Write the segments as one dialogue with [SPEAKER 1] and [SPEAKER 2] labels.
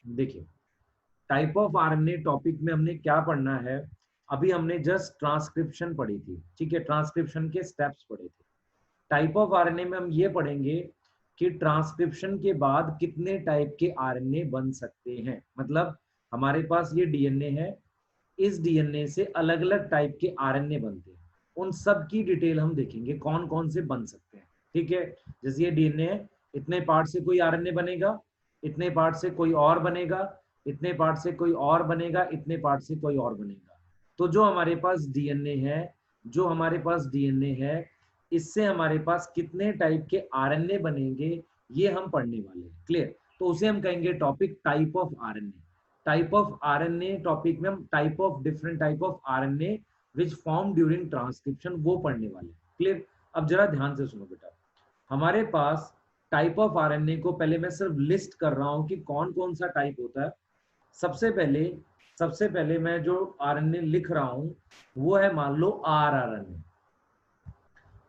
[SPEAKER 1] देखिए, type of RNA topic में हमने क्या पढ़ना है, अभी हमने जस्ट ट्रांसक्रिप्शन पढ़ी थी, ठीक है, ट्रांसक्रिप्शन के स्टेप्स पढ़े थे। टाइप ऑफ आरएनए में हम ये पढ़ेंगे कि ट्रांसक्रिप्शन के बाद कितने टाइप के आरएनए बन सकते हैं। मतलब हमारे पास ये डीएनए है, इस डीएनए से अलग अलग टाइप के आरएनए बनते हैं, उन सब की डिटेल हम देखेंगे कौन कौन से बन सकते हैं, ठीक है। जैसे ये डीएनए है, इतने पार्ट से कोई आरएनए बनेगा, इतने पार्ट से कोई और बनेगा, इतने पार्ट से कोई और बनेगा, इतने पार्ट से कोई और बनेगा। तो जो हमारे पास डीएनए है, जो हमारे पास डीएनए है, इससे हमारे पास कितने टाइप के आरएनए बनेंगे, ये हम पढ़ने वाले हैं। क्लियर? तो उसे हम कहेंगे topic type of RNA. Type of RNA topic में हम type of different type of RNA which form during transcription वो पढ़ने वाले। क्लियर? अब जरा ध्यान से सुनो बेटा, हमारे पास टाइप ऑफ आरएनए को पहले मैं सिर्फ लिस्ट कर रहा हूं कि कौन कौन सा टाइप होता है। सबसे पहले मैं जो आरएनए लिख रहा हूं वो है, मान लो आरआरएनए।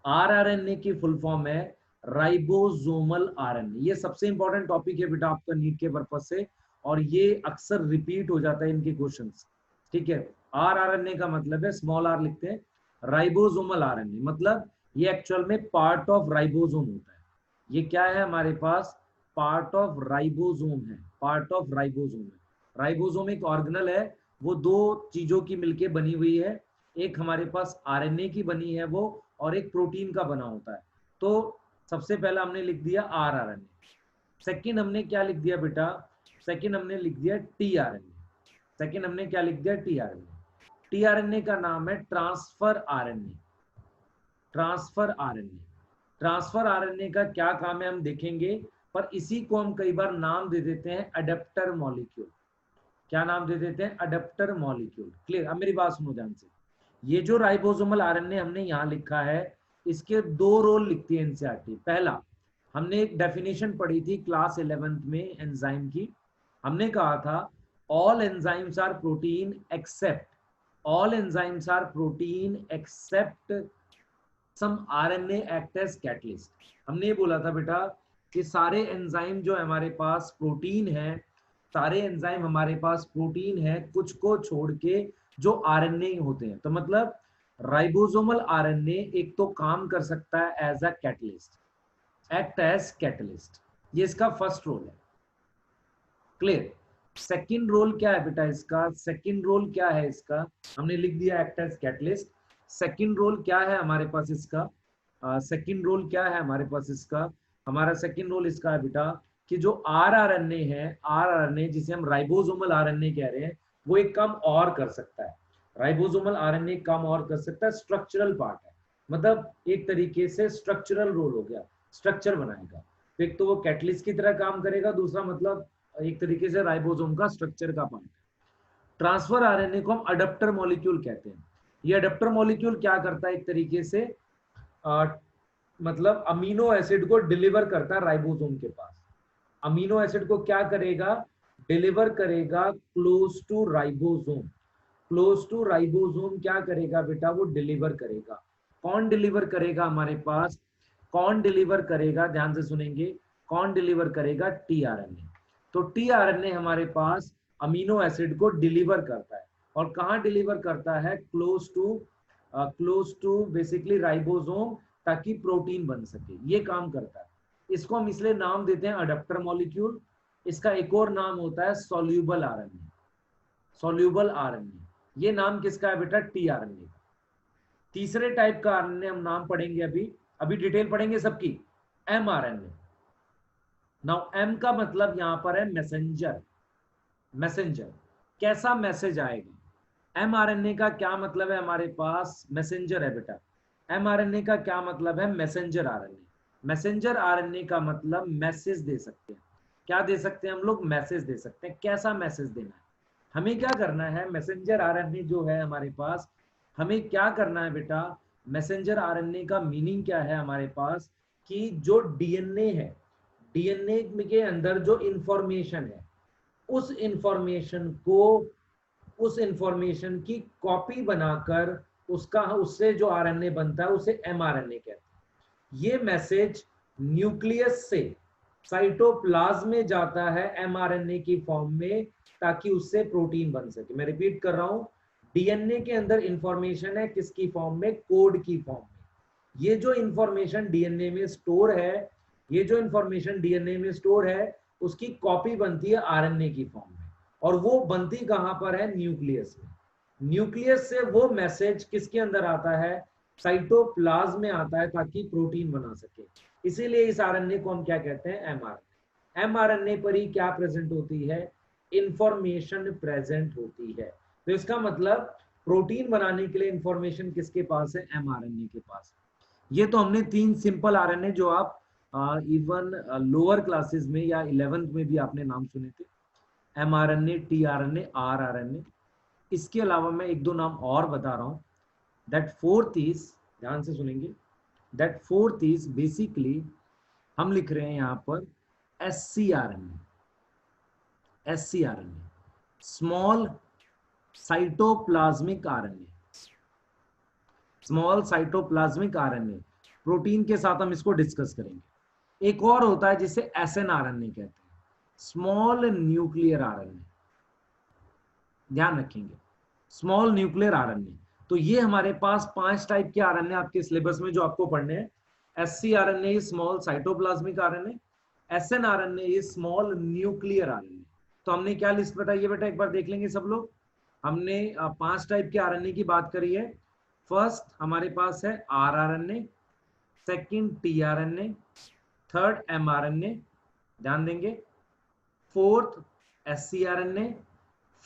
[SPEAKER 1] आरआरएनए की फुल फॉर्म है राइबोसोमल आरएनए। ये सबसे इंपॉर्टेंट टॉपिक है बेटा आपका नीट के पर्पज से, और ये अक्सर रिपीट हो जाता है इनके क्वेश्चंस, ठीक है। आरआरएनए का मतलब है, स्मॉल आर लिखते हैं, राइबोसोमल आरएनए, मतलब ये एक्चुअल में पार्ट ऑफ राइबोसोम होता है। ये क्या है हमारे पास, पार्ट ऑफ राइबोसोम है, पार्ट ऑफ राइबोसोम है। राइबोसोम एक ऑर्गेनल है, वो दो चीजों की मिलके बनी हुई है, एक हमारे पास आरएनए की बनी है वो, और एक प्रोटीन का बना होता है। तो सबसे पहला हमने लिख दिया आरआरएनए। सेकंड हमने क्या लिख दिया बेटा, सेकंड हमने लिख दिया टीआरएनए। सेकंड हमने क्या लिख दिया, टीआरएनए। टीआरएनए का नाम है transfer RNA. Transfer RNA, transfer RNA का क्या काम है हम देखेंगे, पर इसी को हम कई बार नाम दे देते हैं अडेप्टर मॉलिक्यूल। क्या नाम दे देते हैं, अडेप्टर मॉलिक्यूल। क्लियर? अब मेरी बात सुनो ध्यान से, ये जो राइबोसोमल आरएनए हमने यहाँ लिखा है, इसके दो रोल लिखती है एनसीईआरटी। पहला, हमने एक डेफिनेशन पढ़ी थी क्लास 11th में एंजाइम की, हमने कहा था all enzymes are protein except, all enzymes are protein except some RNA act as catalyst. हमने ये बोला था बेटा कि सारे एंजाइम जो हमारे पास प्रोटीन है, सारे एंजाइम हमारे पास प्रोटीन है, कुछ को छोड़ के जो आरएनए होते हैं। तो मतलब राइबोसोमल आरएनए एक तो काम कर सकता है as a catalyst, act as catalyst, ये इसका फर्स्ट रोल है। क्लियर? सेकंड रोल क्या है बेटा इसका, सेकंड रोल क्या है इसका, हमने लिख दिया act as catalyst. Second role क्या है हमारे पास इसका, सेकंड रोल क्या है हमारे पास इसका, हमारा सेकंड रोल इसका है बेटा कि जो आरआरएनए है, आरआरएनए जिसे हम राइबोसोमल आरएनए कह रहे हैं, वो एक काम और कर सकता है। राइबोसोमल आरएनए काम और कर सकता है, स्ट्रक्चरल पार्ट है, मतलब एक तरीके से स्ट्रक्चरल रोल हो गया, स्ट्रक्चर बनाएगा। तो एक तो वो कैटलिस्ट की तरह काम करेगा, दूसरा मतलब एक तरीके से राइबोसोम का स्ट्रक्चर का पार्ट है। ट्रांसफर आरएनए को हम अडेप्टर मॉलिक्यूल कहते हैं। ये अडेप्टर मॉलिक्यूल क्या करता है, एक तरीके से मतलब अमीनो एसिड को डिलीवर करता है राइबोसोम के पास। अमीनो एसिड को क्या करेगा, डिलीवर करेगा close to ribosome. Close to ribosome क्या करेगा बेटा, वो डिलीवर करेगा। कौन डिलीवर करेगा हमारे पास, कौन डिलीवर करेगा, ध्यान से सुनेंगे, कौन डिलीवर करेगा, टीआरएनए। तो टीआरएनए हमारे पास अमीनो एसिड को डिलीवर करता है, और कहाँ डिलीवर करता है, क्लोज टू बेसिकली राइबोसोम, ताकि प्रोटीन बन सके, ये काम करता है। इसको हम इसलिए नाम देते हैं अडेप्टर मॉलिक्यूल। इसका एक और नाम होता है सॉल्यूबल आरएनए, सॉल्यूबल आरएनए। ये नाम किसका है बेटा, टीआरएनए का। तीसरे टाइप का आरएनए हम नाम पढ़ेंगे, अभी अभी डिटेल पढ़ेंगे सबकी, एमआरएनए। नाउ एम का मतलब यहां पर है मैसेंजर। मैसेंजर, कैसा मैसेज आएगा, एमआरएनए का क्या मतलब है, हमारे पास मैसेंजर है बेटा। एमआरएनए का क्या मतलब है, मैसेंजर आरएनए। मैसेंजर आरएनए का मतलब मैसेज दे सकते हैं। क्या दे सकते हैं हम लोग, मैसेज दे सकते हैं। कैसा मैसेज देना है, हमें क्या करना है, मैसेंजर आरएनए जो है हमारे पास, हमें क्या करना है बेटा, मैसेंजर आरएनए का मीनिंग क्या है हमारे पास, कि जो डीएनए है, डीएनए के अंदर जो इंफॉर्मेशन है, उस इंफॉर्मेशन को, उस इंफॉर्मेशन की कॉपी बनाकर उसका, उससे जो आरएनए बनता है उसे एमआरएनए कहते हैं। ये मैसेज न्यूक्लियस से, साइटोप्लाज्म में जाता है एमआरएनए की फॉर्म में, ताकि उससे प्रोटीन बन सके। मैं रिपीट कर रहा हूं, डीएनए के अंदर इंफॉर्मेशन है किसकी फॉर्म में? कोड की फॉर्म में। ये जो इंफॉर्मेशन डीएनए में स्टोर है, ये जो इंफॉर्मेशन डीएनए में स्टोर है, उसकी कॉपी बनती है आरएनए की फॉर्म में। और वो बनती कहां पर है? न्यूक्लियस में। न्यूक्लियस से वो मैसेज किसके अंदर आता है? साइटोप्लाज्म में आता है, ताकि प्रोटीन बना सके। इसीलिए इस आरएनए को हम क्या कहते हैं? एमआरएनए। एमआरएनए पर ही क्या प्रेजेंट होती है? इंफॉर्मेशन प्रेजेंट होती है। तो इसका मतलब प्रोटीन बनाने के लिए इंफॉर्मेशन किसके पास है? एमआरएनए के पास। ये तो हमने 3 सिंपल आरएनए जो आप इवन लोअर क्लासेस में या 11th में भी आपने नाम सुने थे, एमआरएनए, टीआरएनए, आरआरएनए। इसके अलावा मैं एक दो नाम और बता रहा हूं। दैट फोर्थ इज, ध्यान से सुनेंगे, दैट फोर्थ इज बेसिकली हम लिख रहे हैं यहां पर scRNA. ScRNA, small cytoplasmic RNA. Small cytoplasmic RNA, protein के साथ हम इसको डिस्कस करेंगे। एक और होता है जिसे एसएनआरएनए कहते हैं, स्मॉल न्यूक्लियर आरएनए। ध्यान रखेंगे, स्मॉल न्यूक्लियर आरएनए। तो ये हमारे पास 5 टाइप के आरएनए आपके सिलेबस में जो आपको पढ़ने हैं। ScRNA is small cytoplasmic RNA, snRNA is small nuclear RNA. तो हमने क्या लिस्ट बताई है बेटा, एक बार देख लेंगे सब लोग। हमने 5 टाइप के आरएनए की बात करी है। फर्स्ट हमारे पास है rRNA, second tRNA, third mRNA, ध्यान देंगे, फोर्थ एससीआरएनए,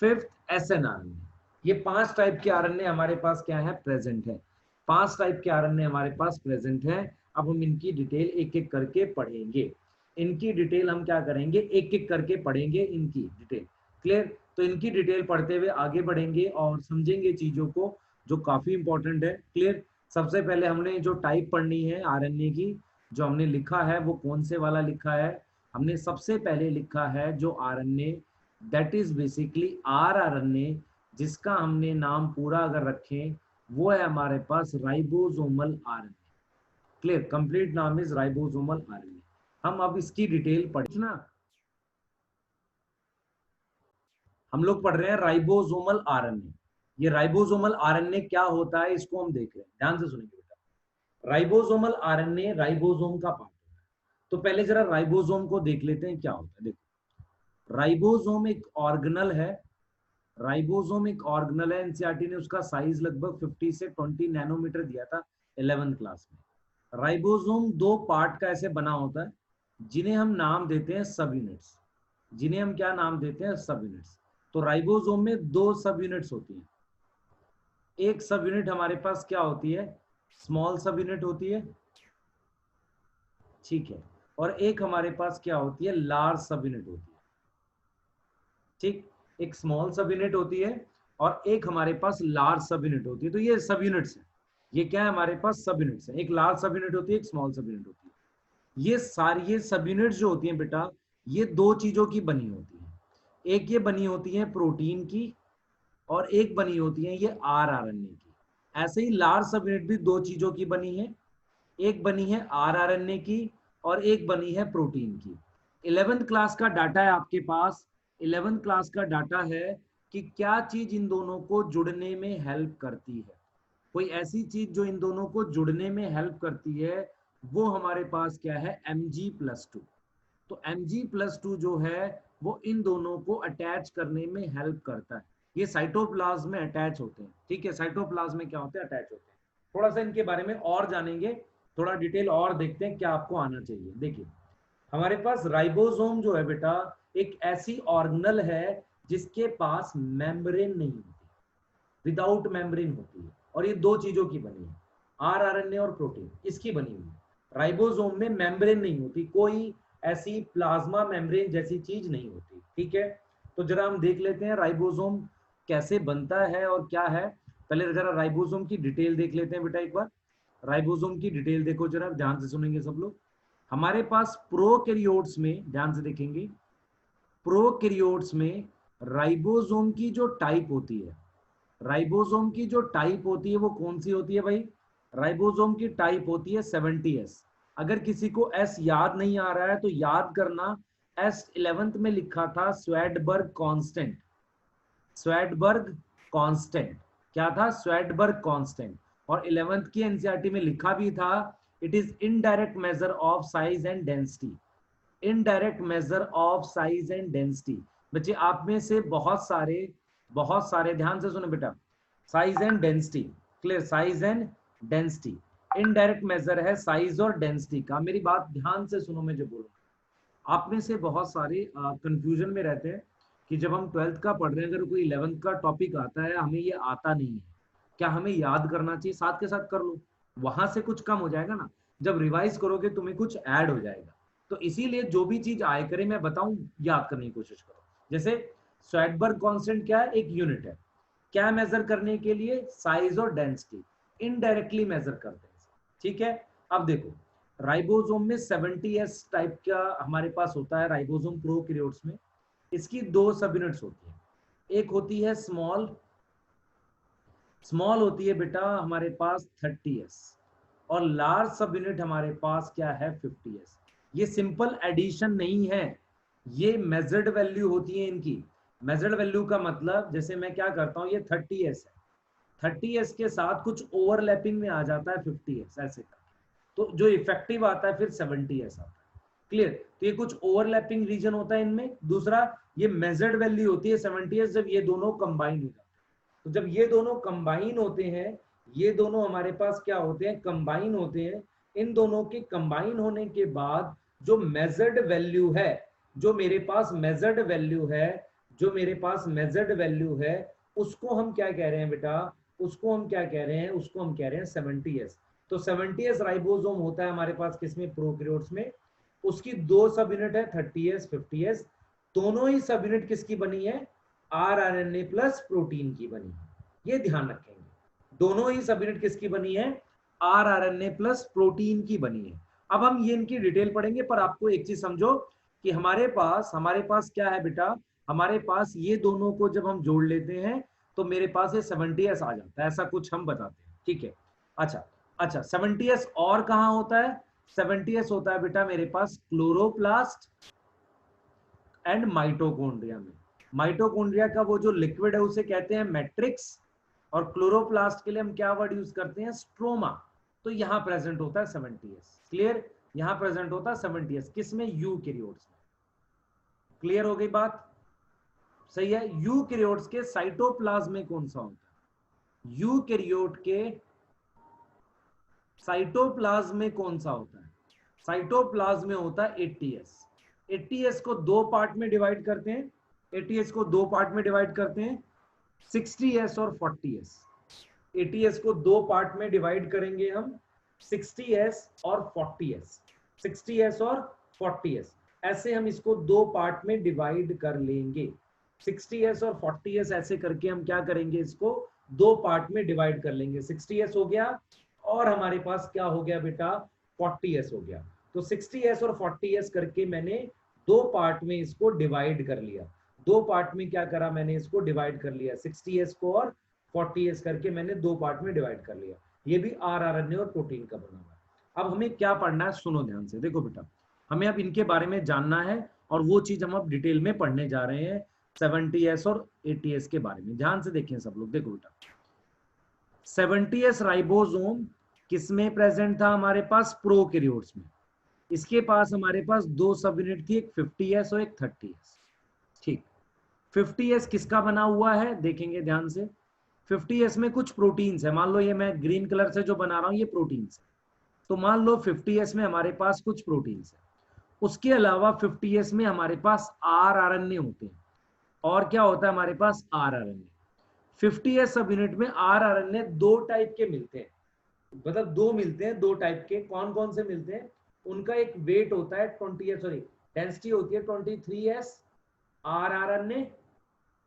[SPEAKER 1] फिफ्थ एसएनआरएनए। ये 5 टाइप के आरएनए हमारे पास क्या है? प्रेजेंट है। 5 टाइप के आरएनए हमारे पास प्रेजेंट है। अब हम इनकी डिटेल एक एक करके पढ़ेंगे। इनकी डिटेल हम क्या करेंगे? एक एक करके पढ़ेंगे इनकी डिटेल। क्लियर? तो इनकी डिटेल पढ़ते हुए आगे बढ़ेंगे और समझेंगे चीजों को, जो काफी इंपॉर्टेंट है। क्लियर? सबसे पहले हमने जो टाइप पढ़नी है आरएनए की, जो हमने लिखा है वो कौन से वाला लिखा है? हमने सबसे पहले लिखा है जो RNA, that is basically rRNA, जिसका हमने नाम पूरा अगर रखें वो है हमारे पास राइबोसोमल आरएनए। क्लियर? कंप्लीट नाम इज राइबोसोमल आरएनए। हम अब इसकी डिटेल पढ़ना, हम लोग पढ़ रहे हैं राइबोसोमल आरएनए। ये राइबोसोमल आरएनए क्या होता है इसको हम देख रहे हैं, ध्यान से सुनेंगे बेटा। राइबोसोमल आरएनए राइबोसोम का पार्ट है। तो पहले जरा राइबोसोम को देख लेते हैं क्या होता है। देखो, राइबोसोम एक ऑर्गेनल है। राइबोसोम एक ऑर्गेनल है। एनसीईआरटी ने उसका साइज लगभग 50 से 20 नैनोमीटर दिया था 11th क्लास में। राइबोसोम 2 पार्ट का ऐसे बना होता है, जिन्हें हम नाम देते हैं सब यूनिट्स। जिन्हें हम क्या नाम देते हैं? सब यूनिट्स। तो राइबोसोम में 2 सब यूनिट्स होती हैं। एक सब यूनिट हमारे पास क्या होती है? स्मॉल सब यूनिट होती है, ठीक है। और एक हमारे पास क्या होती है? लार्ज सब यूनिट होती है, ठीक। एक स्मॉल सब यूनिट होती है और एक हमारे पास लार्ज सब यूनिट होती है। तो ये सब यूनिट्स है। ये क्या है? हमारे पास सब यूनिट्स है। एक लार्ज सब यूनिट होती है, एक स्मॉल सब यूनिट होती है। ये सारी ये सब यूनिट्स जो होती हैं बेटा, ये 2 चीजों की बनी होती है। एक ये बनी होती है प्रोटीन की, और एक बनी होती है ये आरआरएनए की। ऐसे ही लार्ज सब यूनिट भी 2 चीजों की बनी है। एक बनी है आरआरएनए की और एक बनी है प्रोटीन की। 11th क्लास का डाटा है आपके पास। 11th क्लास का डाटा है कि क्या चीज इन दोनों को जुड़ने में हेल्प करती है। कोई ऐसी चीज जो इन दोनों को जुड़ने में हेल्प करती है, वो हमारे पास क्या है? Mg+2। तो Mg+2 जो है वो इन दोनों को अटैच करने में हेल्प करता है। ये साइटोप्लाज्म में अटैच होते हैं, ठीक है। साइटोप्लाज्म में क्या होते हैं? अटैच होते हैं। थोड़ा सा इनके बारे में और जानेंगे, थोड़ा डिटेल और देखते हैं क्या आपको आना चाहिए। देखिए, हमारे पास राइबोसोम जो है बेटा, एक ऐसी ऑर्गेनल है जिसके पास मेम्ब्रेन नहीं होती, विदाउट मेम्ब्रेन होती है। और ये 2 चीजों की बनी है, आरआरएनए और प्रोटीन, इसकी बनी हुई है। राइबोसोम में मेम्ब्रेन नहीं होती, कोई ऐसी प्लाज्मा मेम्ब्रेन जैसी चीज नहीं होती, ठीक है। तो जरा हम देख लेते हैं राइबोसोम कैसे बनता है और क्या है। पहले जरा राइबोसोम की डिटेल देख लेते हैं बेटा एक बार। राइबोसोम की डिटेल देखो जरा, ध्यान से सुनेंगे सब लोग। हमारे पास प्रोकैरियोट्स में, ध्यान से देखेंगे, प्रोकैरियोट्स में राइबोसोम की जो टाइप होती है, राइबोसोम की जो टाइप होती है वो कौन सी होती है भाई? राइबोसोम की टाइप होती है 70S। अगर किसी को एस याद नहीं आ रहा है तो याद करना, एस 11th में लिखा था स्वेडबर्ग कांस्टेंट। स्वेडबर्ग कांस्टेंट क्या था? Svedberg constant. और 11th की एनसीईआरटी में लिखा भी था, it is indirect measure of size and density. Indirect measure of size and density. बच्चे आप में से बहुत सारे ध्यान से सुनो बेटा, size and density, clear, size and density indirect measure है साइज और डेंसिटी का। मेरी बात ध्यान से सुनो, मैं जो बोलूंगा। आप में से बहुत सारे कंफ्यूजन में रहते हैं कि जब हम 12th का पढ़ रहे हैं, अगर कोई 11th का टॉपिक आता है, हमें ये आता नहीं है, क्या हमें याद करना चाहिए? साथ के साथ कर लो, वहां से कुछ कम हो जाएगा ना, जब रिवाइज करोगे तुम्हें कुछ ऐड हो जाएगा। तो इसीलिए जो भी चीज आए करे मैं बताऊं, याद करने की कोशिश करो। जैसे स्वेडबर्ग कांस्टेंट क्या है? एक यूनिट है, क्या मेजर करने के लिए? साइज और डेंसिटी, इनडायरेक्टली मेजर करते हैं, ठीक है। अब देखो, राइबोसोम में 70s टाइप का हमारे पास होता है राइबोसोम प्रोकैरियोट्स में। इसकी दो सब यूनिट्स होती है, एक होती है स्मॉल, स्मॉल होती है बेटा हमारे पास 30s, और लार्ज सब यूनिट हमारे पास क्या है? 50s। ये सिंपल एडिशन नहीं है, ये मेजर्ड वैल्यू होती है इनकी। मेजर्ड वैल्यू का मतलब, जैसे मैं क्या करता हूँ, ये 30s है, 30s के साथ कुछ ओवरलैपिंग में आ जाता है 50s, ऐसे करके तो जो इफेक्टिव आता है फिर 70s आता है, क्लियर। तो ये कुछ ओवरलैपिंग रीजन होता है इनमें। दूसरा, ये मेजर्ड वैल्यू होती है 70s जब ये दोनों कंबाइन हो जाते हैं। तो जब ये दोनों कंबाइन होते हैं, ये दोनों हमारे पास क्या होते हैं? कंबाइन होते हैं। इन दोनों के कंबाइन होने के बाद जो मेजर्ड वैल्यू है, जो मेरे पास मेजर्ड वैल्यू है, जो मेरे पास मेजर्ड वैल्यू है, उसको हम क्या कह रहे हैं बेटा? उसको हम क्या कह रहे हैं? उसको हम कह रहे हैं 70s। तो 70s राइबोसोम होता है हमारे पास किसमें? प्रोकैरियोट्स में। उसकी दो सब यूनिट है 30s 50s। दोनों ही सब यूनिट किसकी बनी है? आरआरएनए प्लस प्रोटीन की बनी है, ये ध्यान रखेंगे। दोनों ही सब यूनिट किसकी बनी है? आरआरएनए प्लस प्रोटीन की बनी है। अब हम ये इनकी डिटेल पढ़ेंगे, पर आपको एक चीज समझो कि हमारे पास क्या है बेटा? हमारे पास ये दोनों को जब हम जोड़ लेते हैं तो मेरे पास ये 70s आ जाता है, ऐसा कुछ हम बताते हैं, ठीक है। अच्छा 70s और कहाँ होता है? 70s होता है बेटा मेरे पास क्लोरोप्लास्ट एंड माइटोकॉन्ड्रिया में। माइटोकॉन्ड्रिया का वो जो लिक्विड है उसे कहते हैं मैट्रिक्स, और क्लोरोप्लास्ट के लिए हम क्या वर्ड यूज करते हैं? स्ट्रोमा। तो यहाँ प्रेजेंट होता है 70s, क्लियर। यहाँ प्रेजेंट होता है 70s, किसमें? यूकैरियोट्स में। क्लियर हो गई बात? सही है। यूकैरियोट्स के साइटोप्लाज्म में कौन सा होता है? यूकैरियोट के साइटोप्लाज्म में कौन सा होता है? साइटोप्लाज्म में होता है 80s। 80s को दो पार्ट में डिवाइड करते हैं, 80s को दो पार्ट में डिवाइड करते हैं, 60s और 40s। 80s को दो पार्ट में डिवाइड करेंगे हम, 60s और 40s, 60s और 40s, ऐसे हम इसको दो पार्ट में डिवाइड कर लेंगे। 60s और 40s ऐसे करके हम क्या करेंगे? इसको दो पार्ट में डिवाइड कर लेंगे। 60s हो गया, और हमारे पास क्या हो गया बेटा? 40s हो गया। तो 60s और 40s करके मैंने दो पार्ट में इसको डिवाइड कर लिया। दो पार्ट में क्या करा मैंने? इसको डिवाइड कर लिया, 60s को और 40s करके मैंने दो पार्ट में डिवाइड कर लिया। ये भी आरआरएनए और प्रोटीन का बना हुआ है। अब हमें क्या पढ़ना है? सुनो ध्यान से, देखो बेटा, हमें अब इनके बारे में जानना है, और वो चीज हम अब डिटेल में पढ़ने जा रहे हैं 70s और 80s के बारे में। ध्यान से देखें सब लोग, देखो बेटा, 70s राइबोसोम किसमें प्रेजेंट था? हमारे पास प्रोकैरियोट्स में। इसके पास हमारे पास दो सब यूनिट थी, एक 50s और एक 30s, ठीक। 50s किसका बना हुआ है? देखेंगे ध्यान से। 50s में कुछ प्रोटीन्स है, मान लो ये मैं ग्रीन कलर से जो बना रहा हूं ये प्रोटीन्स है। तो मान लो 50s में हमारे पास कुछ प्रोटीन्स है। उसके अलावा 50s में हमारे पास आरआरएनए होते हैं। और क्या होता है हमारे पास? आरआरएनए। 50s सब यूनिट में आरआरएनए दो टाइप के मिलते हैं, मतलब दो मिलते हैं, दो टाइप के। कौन कौन से मिलते हैं? उनका एक वेट होता है 20, सॉरी डेंसिटी होती है 23s आरआरएनए,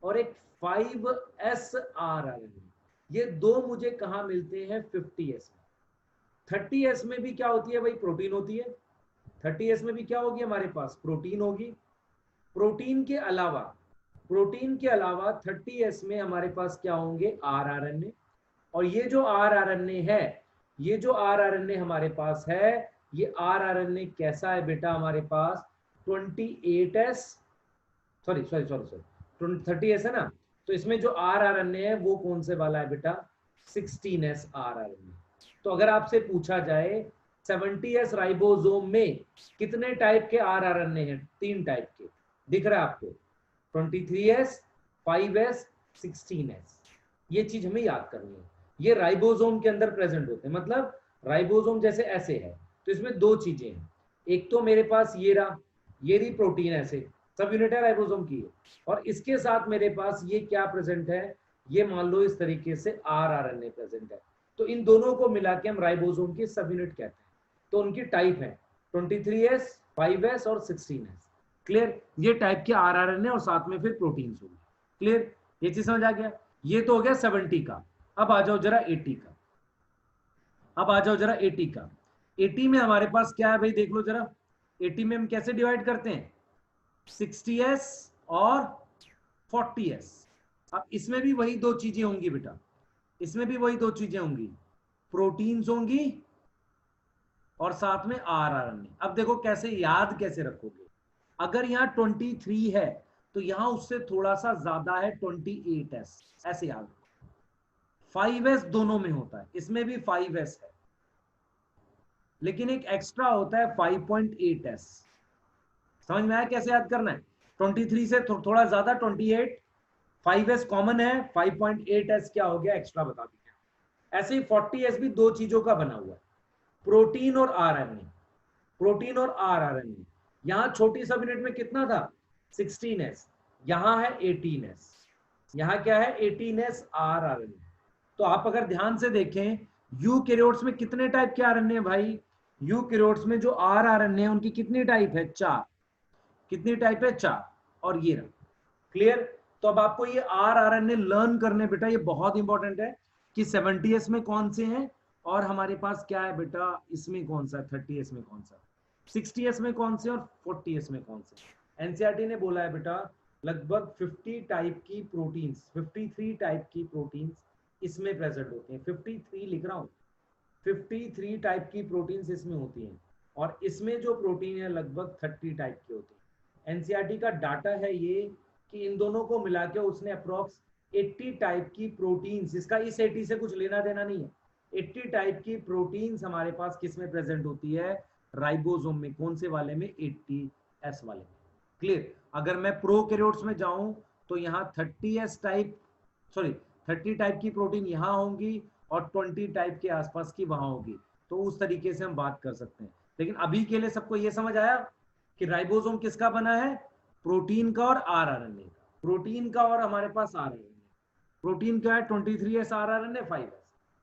[SPEAKER 1] और एक 5s आरआरएनए। ये दो मुझे कहाँ मिलते हैं? 50s में। 30s में भी क्या होती है भाई? प्रोटीन होती है। 30s में भी क्या होगी हमारे पास? प्रोटीन होगी। प्रोटीन के अलावा 30s में हमारे पास क्या होंगे? आरआरएनए। और ये जो आरआरएनए है, ये जो आरआरएनए हमारे पास है, ये rRNA कैसा है बेटा हमारे पास 28S, सॉरी 30S है ना, तो इसमें जो rRNA है वो कौन से वाला है बेटा 16S rRNA। तो अगर आपसे पूछा जाए 70S राइबोसोम में कितने टाइप के rRNA हैं, 3 टाइप के, दिख रहा है आपको 23S, 5S, 16S। ये चीज हमें याद करनी है, ये राइबोसोम के अंदर प्रेजेंट होते हैं। मतलब राइबोसोम जैसे ऐसे है तो इसमें दो चीजें हैं, एक तो मेरे पास ये रहा, ये रही प्रोटीन ऐसे सब यूनिट है राइबोसोम की है, और इसके साथ मेरे पास ये क्या प्रेजेंट है, ये मान लो इस तरीके से rRNA प्रेजेंट है। तो इन दोनों को मिला के हम राइबोसोम की सब यूनिट कहते हैं। तो उनकी टाइप है 23S, 5S और 16S। क्लियर, ये टाइप के rRNA और साथ में फिर प्रोटीन्स होंगे। क्लियर, ये चीज समझ आ गया। ये तो हो गया 70 का। अब आ जाओ जरा 80 का, अब आ जाओ जरा 80 का। 80 में हमारे पास क्या है भाई, देख लो जरा 80 में हम कैसे डिवाइड करते हैं, 60S और 40S। अब इसमें भी वही दो चीजें होंगी बेटा, इसमें भी वही दो चीजें होंगी, प्रोटीन्स होंगी और साथ में rRNA। अब देखो कैसे याद कैसे रखोगे, अगर यहाँ 23 है तो यहाँ उससे थोड़ा सा ज्यादा है 28S, ऐसे याद रखो। 5S दोनों में होता है, इसमें भी 5S है, लेकिन एक एक्स्ट्रा होता है 5.8S। समझ में आया कैसे याद करना है, 23 से थोड़ा ज्यादा 28, 5S कॉमन है, 5.8S क्या हो गया एक्स्ट्रा, बता दिया। ऐसे ही 40S भी दो चीजों का बना हुआ है, प्रोटीन और RNA, प्रोटीन और rRNA। यहां छोटी सब यूनिट में कितना था 16S, यहां है 18S, यहां क्या है 18S rRNA। तो आप अगर ध्यान से देखें यूकैरियोट्स में कितने टाइप के RNA है भाई, यूकैरियोट्स में जो rRNA है उनकी कितनी टाइप है, 4। कितनी टाइप है, 4। और ये रहा, क्लियर। तो अब आपको ये rRNA लर्न करने बेटा, ये बहुत इंपॉर्टेंट है कि 70S में कौन से हैं और हमारे पास क्या है बेटा, इसमें कौन सा, 30S में कौन सा, 60S में कौन से और 40S में कौन से। एनसीईआरटी ने बोला है बेटा लगभग 50 टाइप की प्रोटीन्स, 53 टाइप की प्रोटीन्स इसमें प्रेजेंट होती हैं। 53 लिख रहा हूँ, 53 टाइप की प्रोटीन्स इसमें होती हैं, और इसमें जो प्रोटीन है लगभग 30 टाइप की होती है। एनसीईआरटी का डाटा है ये कि इन दोनों को मिला के उसने अप्रोक्स 80 टाइप की प्रोटीन्स, इसका इस 80 से कुछ लेना देना नहीं है, 80 टाइप की प्रोटीन्स हमारे पास किस में प्रेजेंट होती है, राइबोसोम में। कौन से वाले में, 80S वाले में। क्लियर। अगर मैं प्रोकैरियोट्स में जाऊं तो यहाँ 30S टाइप, सॉरी 30 टाइप की प्रोटीन यहाँ होंगी और 20 टाइप के आसपास की वहां होगी। तो उस तरीके से हम बात कर सकते हैं, लेकिन अभी के लिए सबको ये समझ आया कि राइबोसोम किसका बना है, प्रोटीन का और rRNA का। प्रोटीन का और हमारे पास rRNA, प्रोटीन क्या है 23S rRNA 5S,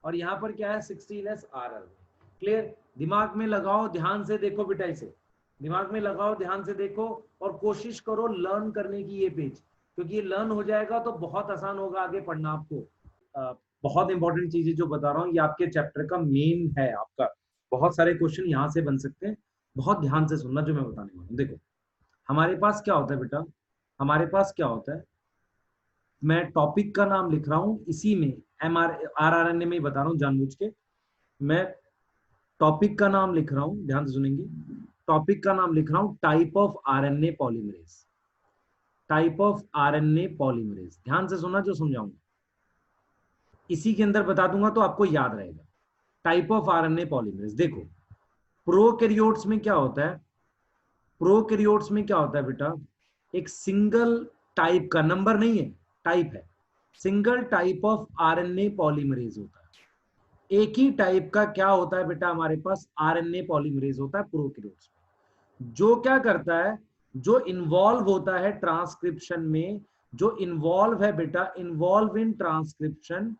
[SPEAKER 1] और यहाँ पर क्या है 16S rRNA। क्लियर। दिमाग में लगाओ, ध्यान से देखो बेटा, इसे दिमाग में लगाओ, ध्यान से देखो और कोशिश करो लर्न करने की ये पेज, क्योंकि ये लर्न हो जाएगा तो बहुत आसान होगा आगे पढ़ना आपको। बहुत इंपॉर्टेंट चीजें जो बता रहा हूँ ये आपके चैप्टर का मेन है आपका, बहुत सारे क्वेश्चन यहाँ से बन सकते हैं। बहुत ध्यान से सुनना जो मैं बताने वाला हूँ। देखो हमारे पास क्या होता है बेटा, हमारे पास क्या होता है, मैं टॉपिक का नाम लिख रहा हूं इसी में, rRNA में ही बता रहा हूं जानबूझ के। मैं टॉपिक का नाम लिख रहा हूं, ध्यान से सुनेंगे, टॉपिक का नाम लिख रहा हूं type of RNA polymerase, type of RNA polymerase. ध्यान से सुनना जो समझाऊंगा, इसी के अंदर बता दूंगा तो आपको याद रहेगा। टाइप ऑफ RNA पॉलीमरेज, देखो प्रोकैरियोट्स में क्या होता है, प्रोकैरियोट्स में क्या होता है बेटा, एक सिंगल टाइप का, नंबर नहीं है टाइप है, single type of RNA polymerase होता है। एक ही टाइप का क्या होता है बेटा हमारे पास, RNA पॉलीमरेज होता है प्रोकैरियोट्स में। जो क्या करता है, जो इन्वॉल्व होता है ट्रांसक्रिप्शन में, जो इन्वॉल्व है बेटा, involve in transcription,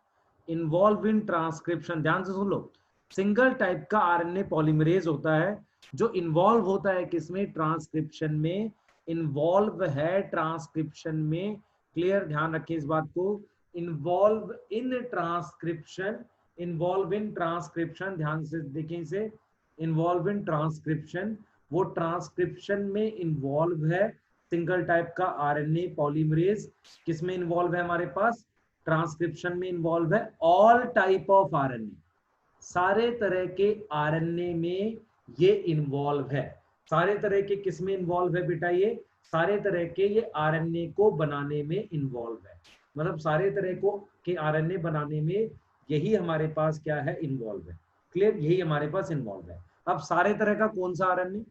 [SPEAKER 1] involve in transcription, ध्यान से सुन लो, सिंगल टाइप का RNA पॉलीमरेज होता है जो इन्वॉल्व होता है किसमें, ट्रांसक्रिप्शन में, इन्वॉल्व है ट्रांसक्रिप्शन में। क्लियर, ध्यान रखें इस बात को, involve in transcription, involve in transcription, ध्यान से देखें इसे, इन्वॉल्व इन ट्रांसक्रिप्शन, वो ट्रांसक्रिप्शन में इन्वॉल्व है। सिंगल टाइप का RNA पॉलीमरेज किसमें इन्वॉल्व है हमारे पास, ट्रांसक्रिप्शन में इन्वॉल्व है। ऑल टाइप ऑफ RNA, सारे तरह के RNA में ये इन्वॉल्व है। सारे तरह के किसमें इन्वॉल्व है बेटा? ये सारे तरह के ये आरएनए को बनाने में इन्वॉल्व है, मतलब सारे तरह को के आरएनए बनाने में यही हमारे पास क्या है? इन्वॉल्व है। क्लियर? यही हमारे पास इन्वॉल्व है। अब सारे तरह का कौन सा आरएनए?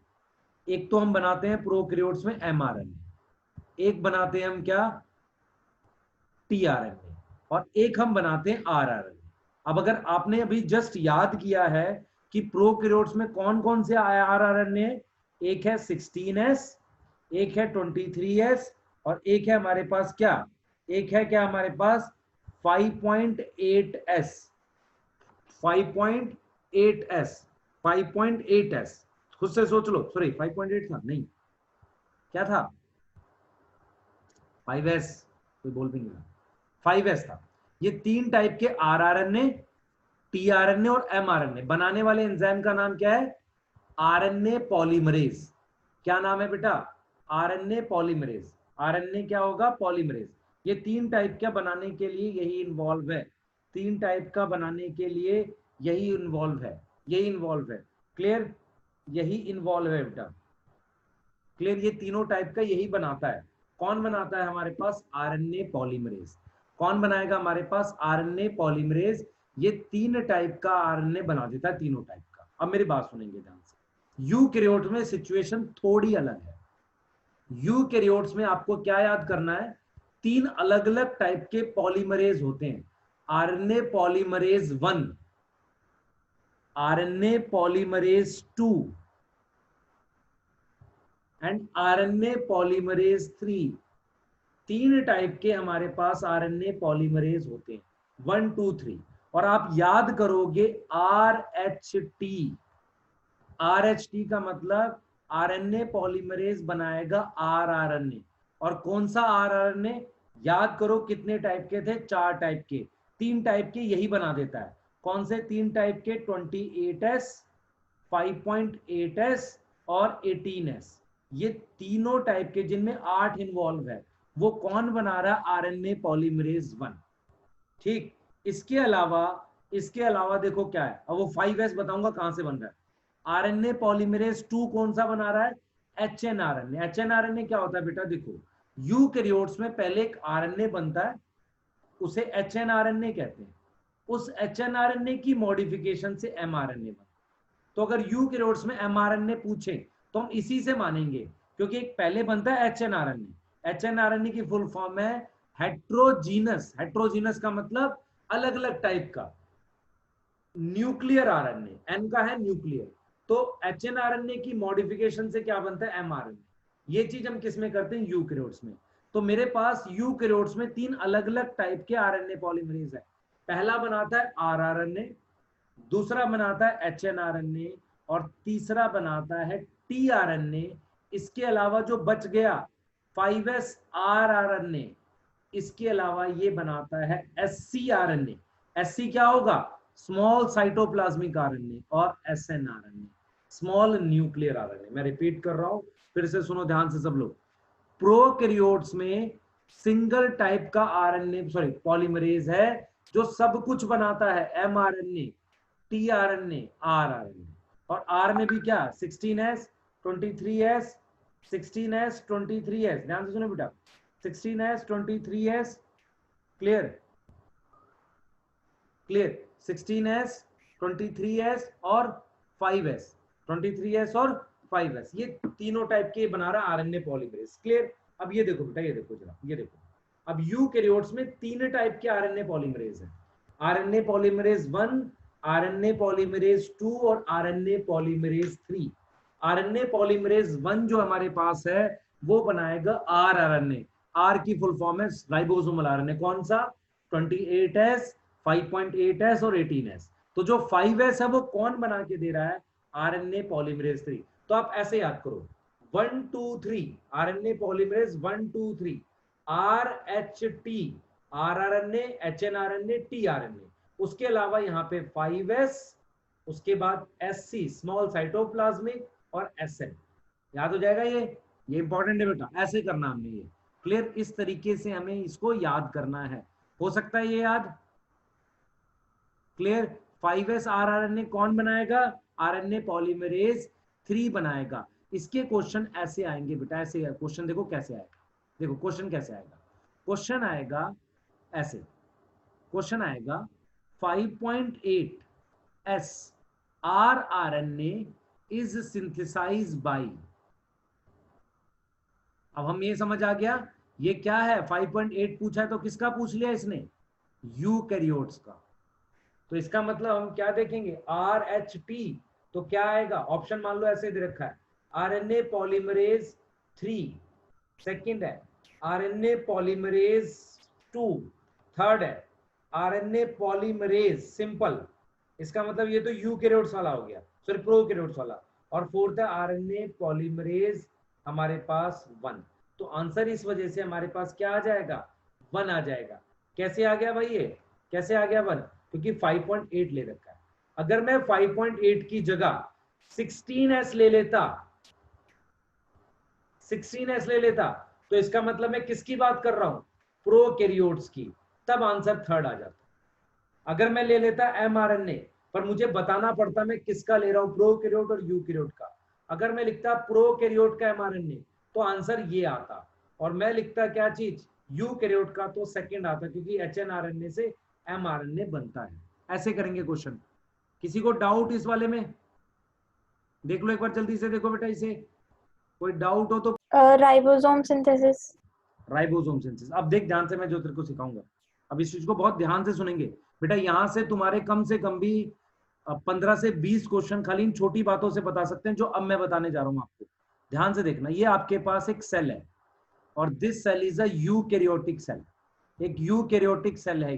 [SPEAKER 1] एक तो हम बनाते हैं प्रोकैरियोट्स में एमआरएनए, एक बनाते हैं हम क्या? टीआरएनए, और एक हम बनाते हैं आरआरएनए। अब अगर आपने अभी जस्ट याद किया है कि प्रोकैरियोट्स में कौन कौन से आरआरएनए, एक है 16S, एक है 23S, और एक है हमारे पास क्या? एक है क्या हमारे पास? 5.8S, 5.8S, 5.8S। खुद से सोच लो, सॉरी 5.8 था नहीं, क्या था? 5S, कोई बोल भी नहीं रहा, 5S था। ये तीन टाइप के आरआरएनए, टीआरएनए और एमआरएनए बनाने वाले एंजाइम का नाम क्या है? RNA polymerase. क्या नाम है बेटा? RNA polymerase. आरएनए क्या होगा? पॉलीमरेज। ये तीन टाइप का बनाने के लिए यही इन्वॉल्व है, तीन टाइप का बनाने के लिए यही इन्वॉल्व है, यही इन्वॉल्व है। क्लियर? यही इन्वॉल्व है बेटा। क्लियर? ये तीनों टाइप का यही बनाता है। कौन बनाता है हमारे पास? RNA polymerase. कौन बनाएगा हमारे पास? RNA polymerase. ये तीन टाइप का आरएनए बना देता है, तीनों टाइप का। अब मेरी बात सुनेंगे ध्यान से। यूकैरियोट में सिचुएशन थोड़ी अलग है। यूकैरियोट्स में आपको क्या याद करना है? तीन अलग अलग टाइप के पॉलीमरेज होते हैं। RNA polymerase 1, RNA polymerase 2 and RNA polymerase 3। तीन टाइप के हमारे पास आरएनए पॉलीमरेज होते हैं, 1 2 3। और आप याद करोगे आरएचटी, आरएचटी का मतलब आरएनए पॉलीमरेज बनाएगा आरआरएनए। और कौन सा आरआरएनए? याद करो कितने टाइप के थे? 4 टाइप के। तीन टाइप के यही बना देता है। कौन से तीन टाइप के? 28S, 5.8S और 18S। ये तीनों टाइप के जिनमें 8 इन्वॉल्व है, वो कौन बना रहा है? RNA polymerase 1। ठीक। इसके अलावा देखो क्या है, अब वो 5S बताऊंगा कहां से बन रहा है। आरएनए पॉलीमरेज 2 कौन सा बना रहा है? एचएनआरएनए। एचएनआरएनए क्या होता है बेटा? देखो, यूकैरियोट्स में पहले एक आरएनए बनता है, उसे एचएनआरएनए कहते हैं। उस एचएनआरएनए की मॉडिफिकेशन से एमआरएनए बनता है। तो अगर यूकैरियोट्स में एमआरएनए पूछे तो हम इसी से मानेंगे, क्योंकि एक पहले बनता है एचएनआरएनए। एचएनआरएनए की फुल फॉर्म है हेट्रोजीनस। हेट्रोजीनस का मतलब अलग अलग टाइप का। न्यूक्लियर आरएनए, एन का है न्यूक्लियर। तो एचएनआरएनए की मॉडिफिकेशन से क्या बनता है? एमआरएनए। ये चीज हम किस में करते हैं? यूकैरियोट्स में। तो मेरे पास यूकैरियोट्स में तीन अलग अलग टाइप के आरएनए पॉलीमरेज है। पहला बनाता है आरआरएनए, दूसरा बनाता है एचएनआरएनए, और तीसरा बनाता है टीआरएनए। इसके अलावा जो बच गया 5S आरआरएनए, इसके अलावा ये बनाता है एससीआरएनए। एससी क्या होगा? स्मॉल साइटोप्लाज्मिक आरएनए, और एसएनआरएनए स्मॉल न्यूक्लियर आरएनए। मैं रिपीट कर रहा हूं, फिर से सुनो ध्यान से सब लोग। प्रोकैरियोट्स में सिंगल टाइप का आरएनए सॉरी पॉलीमरेज है जो सब कुछ बनाता है, एमआरएनए, टीआरएनए, आरआरएनए। और आर में भी क्या? 16S, 23S, 16S, 23S। ध्यान से सुनो बेटा, 16S, 23S। Clear? Clear? 16S, 23S और 5S, 23S और 5S, ये तीनों टाइप के बना रहा आरएनए पॉलीमरेज। क्लियर? अब ये देखो बेटा, ये देखो जरा, ये देखो। अब यूकैरियोट्स में तीन टाइप के आरएनए पॉलीमरेज है। आरएनए पॉलीमरेज 1, आरएनए पॉलीमरेज 2 और आरएनए पॉलीमरेज 3। आरएनए पॉलीमरेज 1 जो हमारे पास है वो बनाएगा आरआरएनए। आर की फुल फॉर्म है राइबोसोमल आरएनए। कौन सा? 28S, 5.8S और 18S। तो जो 5S है वो कौन बना के दे रहा है? RNA polymerase 3। तो आप ऐसे याद करो, 1 2 3, RNA polymerase 1 2 3, RHT, rRNA, hnRNA, tRNA. उसके अलावा यहाँ पे 5S, उसके बाद एससी स्मॉल साइटोप्लाज्मिक, और एसएन। याद हो जाएगा ये इंपॉर्टेंट है बेटा, ऐसे करना हमने ये। क्लियर? इस तरीके से हमें इसको याद करना है। हो सकता है ये याद? क्लियर? 5S आरआरएनए कौन बनाएगा? आरएनए पॉलीमरेज 3 बनाएगा। इसके क्वेश्चन ऐसे आएंगे बेटा, ऐसे क्वेश्चन देखो कैसे आएगा। देखो क्वेश्चन कैसे आएगा, क्वेश्चन आएगा ऐसे, क्वेश्चन आएगा 5.8 S rRNA is synthesized by। अब हम ये समझ आ गया ये क्या है, 5.8 पूछा है तो किसका पूछ लिया इसने, यूकैरियोट्स का। तो इसका मतलब हम क्या देखेंगे, RH T, तो क्या आएगा ऑप्शन, मान लो ऐसे दे रखा है आरएनए पॉलीमरेज 3, सेकंड है आरएनए पॉलीमरेज 2, थर्ड है आरएनए पॉलीमरेज सिंपल, इसका मतलब ये तो यूकैरियोट्स वाला हो गया, सॉरी प्रोकैरियोट्स वाला, और फोर्थ है आरएनए पॉलीमरेज हमारे पास 1। तो आंसर इस वजह से हमारे पास क्या आ जाएगा, 1 आ जाएगा। कैसे आ गया भाई ये, कैसे आ गया 1, क्योंकि 5.8 ले रखा है। अगर मैं 5.8 की जगह 16S ले लेता, 16S ले लेता, तो इसका मतलब मैं किसकी बात कर रहा हूं, प्रोकैरियोट्स की, तब आंसर थर्ड आ जाता। अगर मैं ले लेता mRNA, पर मुझे बताना पड़ता मैं किसका ले रहा हूं, प्रोकैरियोट और यूकैरियोट का। अगर मैं लिखता प्रोकैरियोट का mRNA तो आंसर ये आता, और मैं लिखता क्या चीज, यूकैरियोट का, तो सेकंड आता, क्योंकि hnRNA से mRNA बनता है। ऐसे करेंगे क्वेश्चन। किसी को डाउट इस वाले में, देख लो एक बार जल्दी से, देखो बेटा इसे, कोई डाउट हो तो।
[SPEAKER 2] Ribosome synthesis.
[SPEAKER 1] राइबोसोम सिंथेसिस, अब देख ध्यान से मैं जो तेरे को सिखाऊंगा, अब इस चीज को बहुत ध्यान से सुनेंगे बेटा। यहां से तुम्हारे कम से कम भी 15 से 20 क्वेश्चन खाली इन छोटी बातों से बता सकते हैं जो अब मैं बताने जा रहा हूं आपको। ध्यान से देखना, ये आपके पास एक सेल है और this cell is a eukaryotic cell, एक यूकैरियोटिक सेल है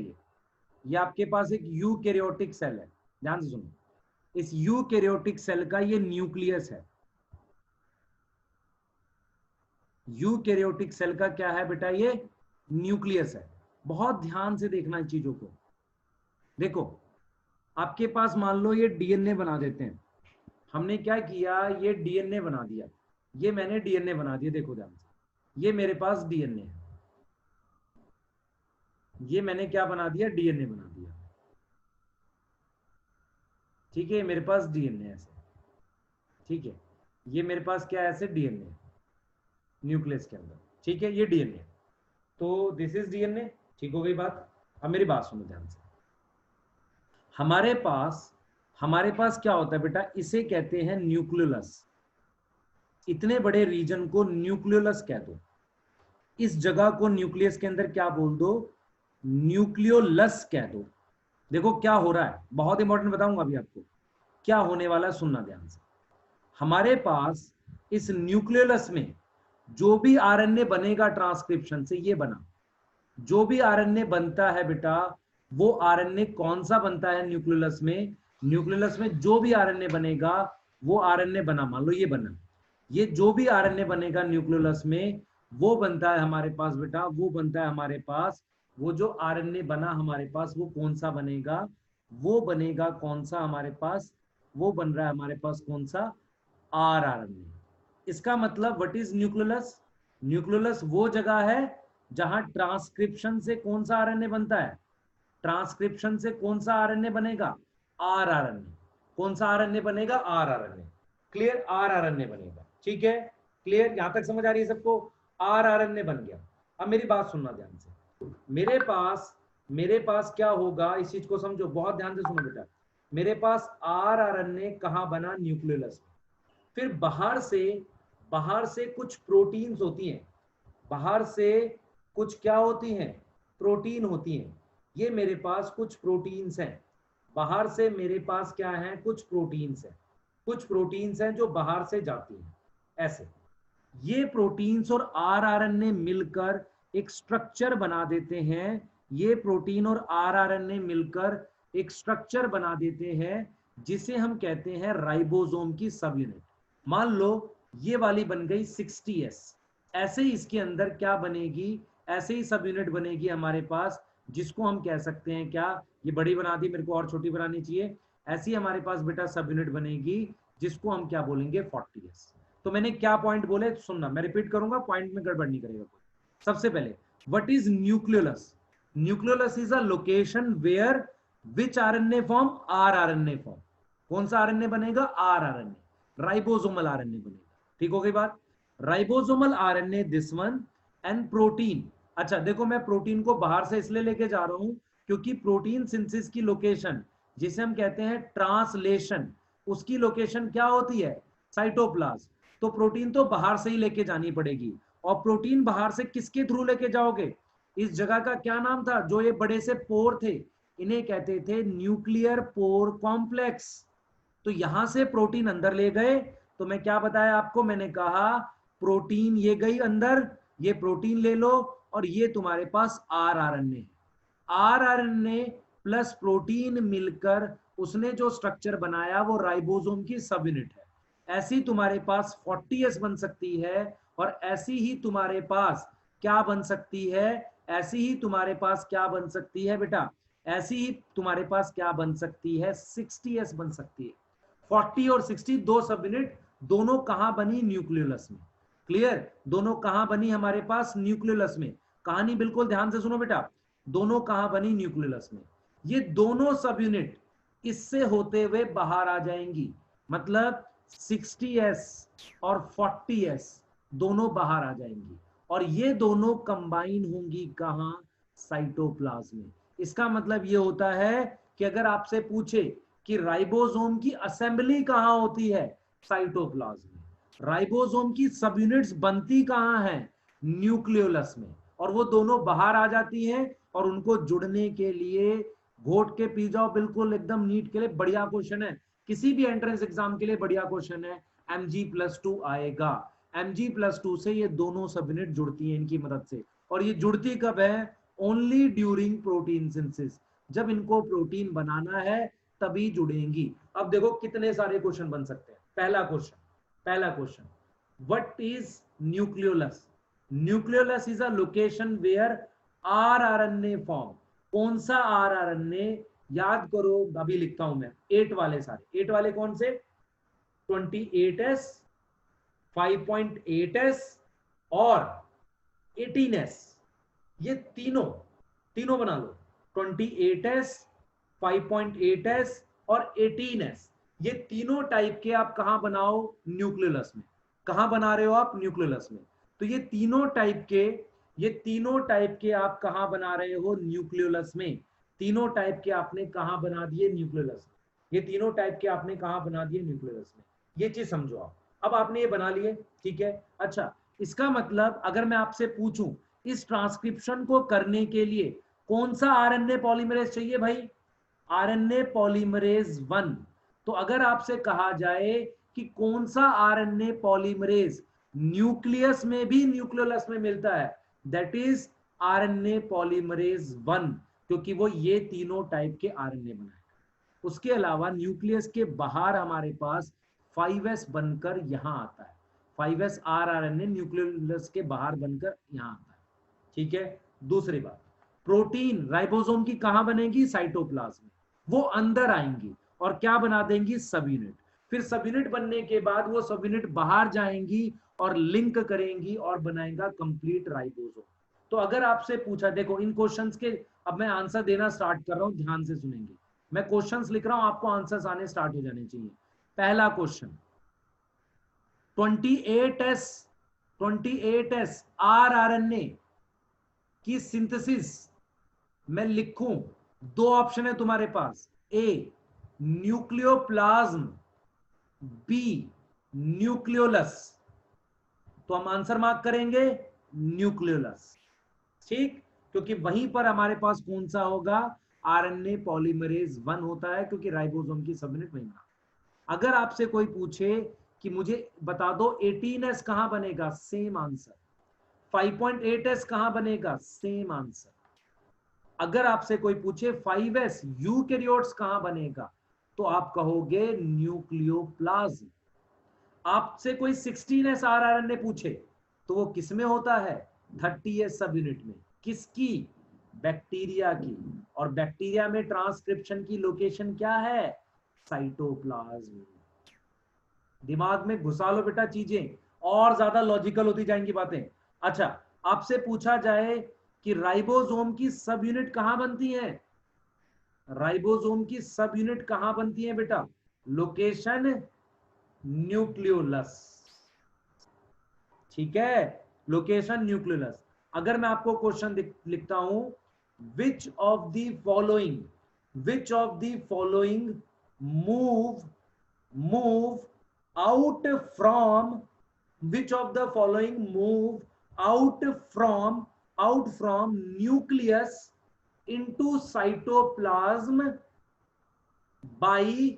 [SPEAKER 1] ये आपके पास एक यूकैरियोटिक सेल है। ध्यान से सुनो, इस यूकैरियोटिक सेल का ये न्यूक्लियस है। यूकैरियोटिक सेल का क्या है बेटा, ये न्यूक्लियस है। बहुत ध्यान से देखना इन चीजों को। देखो आपके पास मान लो ये डीएनए बना देते हैं, हमने क्या किया, ये डीएनए बना दिया, ये मैंने डीएनए बना दिया, देखो ध्यान से, ये मेरे पास डीएनए है, ये मैंने क्या बना दिया, डीएनए बना दिया, ठीक है, मेरे पास डीएनए ऐसे, ठीक है, ये मेरे पास क्या है ऐसे डीएनए न्यूक्लियस के अंदर, ठीक है, ये डीएनए, तो दिस इज डीएनए, ठीक हो गई बात। अब मेरी बात सुनो ध्यान से, हमारे पास क्या होता है बेटा, इसे कहते हैं न्यूक्लियोलस। इतने बड़े रीजन को न्यूक्लियोलस कह दो, इस जगह को न्यूक्लियस के अंदर क्या बोल दो, न्यूक्लियोलस कह दो। देखो क्या हो रहा है, बहुत इंपॉर्टेंट बताऊंगा अभी आपको क्या होने वाला है, सुनना ध्यान से। हमारे पास इस न्यूक्लियोलस में जो भी आरएनए बनेगा ट्रांसक्रिप्शन से, ये बना, जो भी आरएनए बनता है बेटा, वो आरएनए कौन सा बनता है न्यूक्लियोलस में, न्यूक्लियोलस में जो भी आरएनए बनेगा वो आरएनए बना, मान लो ये बना, ये जो भी आरएनए बनेगा न्यूक्लियोलस में वो बनता है हमारे पास बेटा, वो बनता है हमारे पास, वो जो आरएनए बना हमारे पास वो कौन सा बनेगा, वो बनेगा कौन सा हमारे पास, वो बन रहा है हमारे पास कौन सा, आरआरएनए। इसका मतलब व्हाट इज न्यूक्लियोलस, न्यूक्लियोलस वो जगह है जहां ट्रांसक्रिप्शन से कौन सा आरएनए बनता है, ट्रांसक्रिप्शन से कौन सा आरएनए बनेगा, आरआरएनए। कौन सा आरएनए बनेगा, आरआरएनए। क्लियर, आरआरएनए बनेगा, ठीक है, क्लियर, यहां तक समझ आ रही है सबको, आरआरएनए बन गया। अब मेरी बात सुनना ध्यान से, मेरे पास क्या होगा, इस चीज को समझो, बहुत ध्यान से सुनो बेटा। मेरे पास आरआरएनए कहां बना, न्यूक्लियोलस में। फिर बाहर से कुछ प्रोटीन्स होती हैं, बाहर से कुछ क्या होती हैं, प्रोटीन होती हैं। ये मेरे पास कुछ प्रोटीन्स हैं, बाहर से मेरे पास क्या है, कुछ प्रोटीन्स हैं, कुछ प्रोटीन्स हैं जो बाहर से जाती हैं ऐसे। ये प्रोटीन्स और आरआरएनए मिलकर एक स्ट्रक्चर बना देते हैं, ये प्रोटीन और आरआरएनए मिलकर एक स्ट्रक्चर बना देते हैं जिसे हम कहते हैं राइबोसोम की सब यूनिट। मान लो ये वाली बन गई 60S, ऐसे ही इसके अंदर क्या बनेगी, ऐसे ही सब यूनिट बनेगी हमारे पास, जिसको हम कह सकते हैं क्या, ये बड़ी बना दी, मेरे को और छोटी बनानी चाहिए, ऐसी हमारे पास बेटा सब यूनिट बनेगी जिसको हम क्या बोलेंगे, 40S। तो मैंने क्या पॉइंट बोले सुनना, मैं रिपीट करूंगा, पॉइंट में गड़बड़ नहीं करेगा कोई। सबसे पहले what is nucleolus, nucleolus is a location where which RNA form, rRNA form. कौन सा आरएनए बनेगा? आर आरएनए, राइबोसोमल आरएनए बनेगा। ठीक हो गई बात? Ribosomal RNA this one and protein. अच्छा देखो, मैं प्रोटीन को बाहर से इसलिए लेके जा रहा हूं क्योंकि प्रोटीन सिंथेसिस की लोकेशन, जिसे हम कहते हैं ट्रांसलेशन, उसकी लोकेशन क्या होती है? साइटोप्लाज्म। तो प्रोटीन तो बाहर से ही लेके जानी पड़ेगी। और प्रोटीन बाहर से किसके थ्रू लेके जाओगे? इस जगह का क्या नाम था? जो ये बड़े से पोर थे, इन्हें कहते थे न्यूक्लियर पोर कॉम्प्लेक्स। तो यहां से प्रोटीन अंदर ले गए। तो मैं क्या बताया आपको? मैंने कहा प्रोटीन ये गई अंदर, ये प्रोटीन ले लो, और ये तुम्हारे पास R RNA. R RNA plus protein मिलकर उसने जो स्ट्रक्चर बनाया वो राइबोसोम की सब यूनिट है। ऐसी तुम्हारे पास 40S बन सकती है, और ऐसी ही तुम्हारे पास क्या बन सकती है? ऐसी ही तुम्हारे पास क्या बन सकती है बेटा? ऐसी ही तुम्हारे पास क्या बन सकती है? 60S बन सकती है। 40 और 60 दो सब यूनिट, दोनों कहां बनी? न्यूक्लियोलस में। क्लियर? दोनों कहां बनी हमारे पास? न्यूक्लियोलस में। कहानी बिल्कुल ध्यान से सुनो बेटा, दोनों कहां बनी? न्यूक्लियोलस में। ये दोनों सब यूनिट इससे होते हुए बाहर आ जाएंगी, मतलब 60S और 40S दोनों बाहर आ जाएंगी, और ये दोनों कंबाइन होंगी कहां? साइटोप्लाज्म में। इसका मतलब ये होता है कि अगर आपसे पूछे कि राइबोसोम की असेंबली कहां होती है? साइटोप्लाज्म में। राइबोसोम की सब यूनिट्स बनती कहां है? न्यूक्लियोलस में। और वो दोनों बाहर आ जाती हैं, और उनको जुड़ने के लिए घोट के पी जाओ, बिल्कुल एकदम नीट के लिए बढ़िया क्वेश्चन है, किसी भी एंट्रेंस एग्जाम के लिए बढ़िया क्वेश्चन है। Mg+2 आएगा। Mg+2 से ये दोनों सब यूनिट जुड़ती हैं इनकी मदद से। और ये जुड़ती कब है? Only during protein synthesis. जब इनको प्रोटीन बनाना है तभी जुड़ेंगी। अब देखो कितने सारे क्वेश्चन बन सकते हैं। पहला question, what is nucleolus? Nucleolus is a location where are RNA form. कौन सा आर आरएनए? याद करो, अभी लिखता हूं मैं। 8 वाले सारे, 8 वाले कौन से? 28S, 5.8S और 18S। ये तीनों तीनों बना लो। 28S, 5.8S और 18S, ये तीनों टाइप के आप कहां बनाओ? न्यूक्लियोलस में। कहां बना रहे हो आप? न्यूक्लियोलस में। तो ये तीनों टाइप के आप कहां बना रहे हो? न्यूक्लियोलस में। तीनों टाइप के आपने कहां बना दिए? न्यूक्लियोलस में। ये तीनों टाइप के आपने कहां बना दिए? न्यूक्लियोलस में। ये चीज समझो आप। अब आपने ये बना लिए, ठीक है। अच्छा, इसका मतलब अगर मैं आपसे पूछूं इस ट्रांसक्रिप्शन को करने के लिए कौन सा आरएनए पॉलीमरेज चाहिए भाई? RNA polymerase 1। तो अगर आपसे कहा जाए कि कौन सा आरएनए पॉलीमरेज न्यूक्लियस में भी न्यूक्लियोलस में मिलता है, दैट इज आरएनए पॉलीमरेज 1, क्योंकि वो ये तीनों टाइप के आरएनए बनाएगा। उसके अलावा न्यूक्लियस के बाहर हमारे पास 5S बनकर यहां आता है। 5S आर आरएनए न्यूक्लियोलस के बाहर बनकर यहां आता है। ठीक है। दूसरी बात, प्रोटीन राइबोसोम की कहां बनेगी? साइटोप्लाज्म में। वो अंदर आएंगी और क्या बना देंगी? सब यूनिट। फिर सब यूनिट बनने के बाद वो सब यूनिट बाहर जाएंगी और लिंक करेंगी और बनाएगा कंप्लीट राइबोसोम। तो अगर आपसे पूछा, देखो इन क्वेश्चंस के अब मैं आंसर देना स्टार्ट कर रहा हूं, ध्यान से सुनेंगे। मैं क्वेश्चंस लिख रहा हूं, आपको आंसर्स आने स्टार्ट हो जाने चाहिए। पहला question, 28S, 28S are RNA की सिंथेसिस मैं लिखूं, दो ऑप्शन है तुम्हारे पास। ए न्यूक्लियोप्लाज्म, बी न्यूक्लियोलस। तो हम आंसर मार्क करेंगे न्यूक्लियोलस। ठीक, क्योंकि वहीं पर हमारे पास कौन सा होगा? आरएनए पॉलीमरेज 1 होता है, क्योंकि राइबोसोम की सब यूनिट वहीं बना। अगर आपसे कोई पूछे कि मुझे बता दो 18S कहां बनेगा? Same answer. 5.8S कहां बनेगा? Same answer. अगर आपसे कोई पूछे 5S यूकैरियोट्स कहां बनेगा, तो आप कहोगे न्यूक्लियोप्लाज्म। आपसे कोई 16S आरआरएनए पूछे तो वो किस में होता है? 30S सब यूनिट में। किसकी? बैक्टीरिया की। और बैक्टीरिया में ट्रांसक्रिप्शन की लोकेशन क्या है? साइटोप्लाज्म। दिमाग में घुसा लो बेटा चीजें, और ज्यादा लॉजिकल होती जाएंगी बातें। अच्छा, आपसे पूछा जाए कि राइबोसोम की सब यूनिट कहां बनती है? राइबोसोम की सब यूनिट कहां बनती है बेटा? लोकेशन न्यूक्लियोलस, ठीक है, लोकेशन न्यूक्लियोलस। अगर मैं आपको क्वेश्चन लिखता हूं, which of the following, which of the following move move out from, which of the following move out from nucleus into cytoplasm by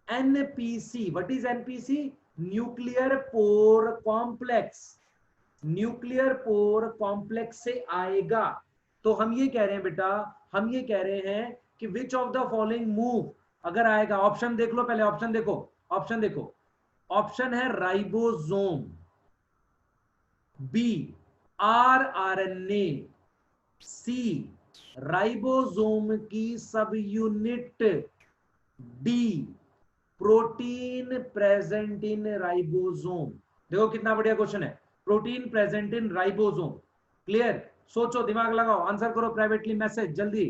[SPEAKER 1] NPC? What is NPC? Nuclear pore complex, nuclear pore complex से आएगा। तो हम ये कह रहे हैं बेटा, हम ये कह रहे हैं कि which of the following move, अगर आएगा, ऑप्शन देख लो पहले, ऑप्शन देखो, ऑप्शन देखो, ऑप्शन है राइबोसोम, बी आरआरएनए, सी राइबोसोम की सब unit, D protein present in ribosome. देखो कितना बढ़िया क्वेश्चन है, protein present in ribosome. Clear? सोचो, दिमाग लगाओ, आंसर करो प्राइवेटली मैसेज जल्दी।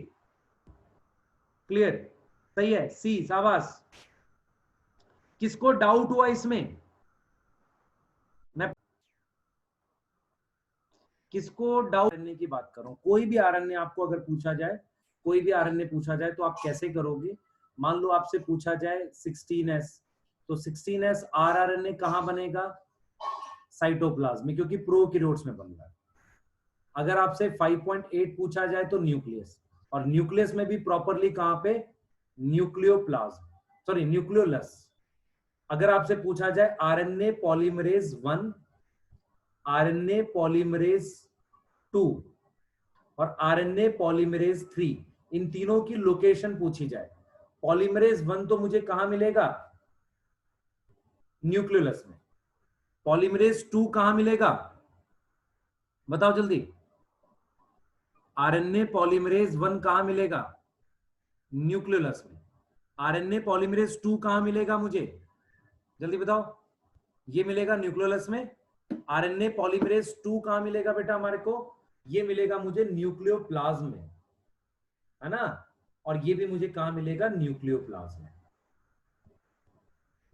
[SPEAKER 1] क्लियर? सही है, सी, शाबाश। किसको डाउट हुआ इसमें? मैं किसको डाउट करने की बात कर रहा हूं? कोई भी आरएनए आपको अगर पूछा जाए, कोई भी आरएनए पूछा जाए तो आप कैसे करोगे? मान लो आपसे पूछा जाए 16s, तो 16s आरआरएनए कहां बनेगा? साइटोप्लाज्म में, क्योंकि प्रोकैरियोट्स में बन रहा है। अगर आपसे 5.8 पूछा जाए तो न्यूक्लियस, और न्यूक्लियस में भी प्रॉपरली कहां पे? Nucleoplasm, sorry nucleolus. अगर आपसे पूछा जाए आरएनए पॉलीमरेज 1, आरएनए पॉलीमरेज 2 और आरएनए पॉलीमरेज 3, इन तीनों की लोकेशन पूछी जाए, पॉलीमरेज 1 तो मुझे कहां मिलेगा? न्यूक्लियोलस में। पॉलीमरेज 2 कहां मिलेगा? बताओ जल्दी। आरएनए पॉलीमरेज 1 कहां मिलेगा? न्यूक्लियोलस में। आरएनए पॉलीमरेज 2 कहां मिलेगा मुझे? जल्दी बताओ। ये मिलेगा न्यूक्लियोलस में। आरएनए पॉलीमरेज 2 कहां मिलेगा बेटा हमारे को? ये मिलेगा मुझे न्यूक्लियोप्लाज्म में, है ना? और ये भी मुझे कहां मिलेगा? न्यूक्लियोप्लाज्म में।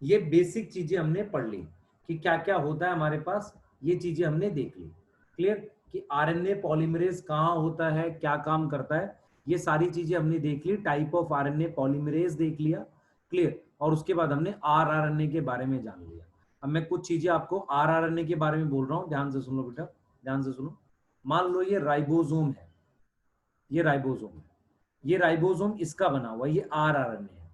[SPEAKER 1] ये बेसिक चीजें हमने पढ़ ली कि क्या क्या होता है हमारे पास, ये चीजें हमने देख ली। क्लियर? कि आरएनए पॉलीमरेज कहां होता है, क्या काम करता है, ये सारी चीजें हमने देख ली। टाइप ऑफ आरएनए पॉलीमरेज देख लिया। क्लियर? और उसके बाद हमने आरआरएनए के बारे में जान लिया। अब मैं कुछ चीजें आपको आरआरएनए के बारे में बोल रहा हूं, ध्यान से सुनो बेटा, ध्यान से सुनो। मान लो ये राइबोसोम है, ये राइबोसोम है, ये राइबोसोम इसका बना हुआ, ये आरआरएनए है,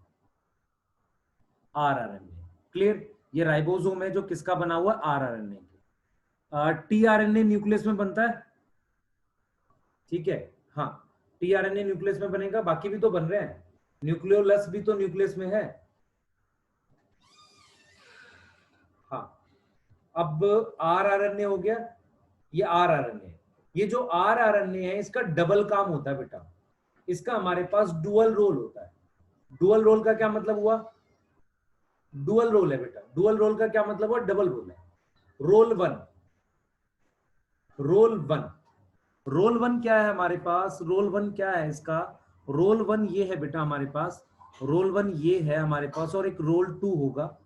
[SPEAKER 1] आरआरएनए। क्लियर? ये राइबोसोम है जो किसका बना हुआ? आरआरएनए के। टीआरएनए न्यूक्लियस में बनता है, ठीक है? हाँ, टीआरएनए न्यूक्लियस में बनेगा, बाकी भी तो बन रहे हैं, न्यूक्लियोलस भी तो न्यूक्लियस में है। हाँ, अब आरआरएनए हो गया, ये आरआरएनए, ये जो आरआरएनए है इसका डबल काम होता है बेटा, इसका हमारे पास डुअल रोल होता है। डुअल रोल का क्या मतलब हुआ? डुअल रोल है बेटा, डुअल रोल का क्या मतलब हुआ? डबल रोल है। Role one, role one, role one क्या है हमारे पास? रोल वन क्या है इसका? रोल वन ये है बेटा हमारे पास, रोल वन ये है हमारे पास, और एक रोल टू होगा।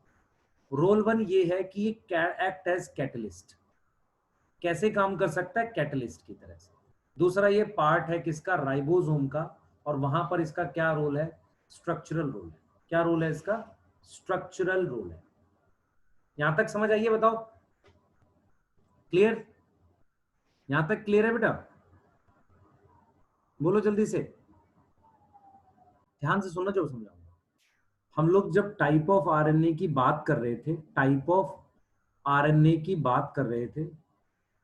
[SPEAKER 1] रोल वन ये है कि ये एक्ट एज कैटलिस्ट, कैसे काम कर सकता है? कैटलिस्ट की तरह से। दूसरा ये पार्ट है किसका? राइबोसोम का, और वहां पर इसका क्या रोल है? स्ट्रक्चरल रोल है। क्या रोल है इसका? स्ट्रक्चरल रोल है। यहां तक समझ आइए, बताओ। क्लियर? यहां तक क्लियर है बेटा? बोलो जल्दी से, ध्यान से सुनना जो समझाऊंगा। हम लोग जब टाइप ऑफ आरएनए की बात कर रहे थे, टाइप ऑफ आरएनए की बात कर रहे थे,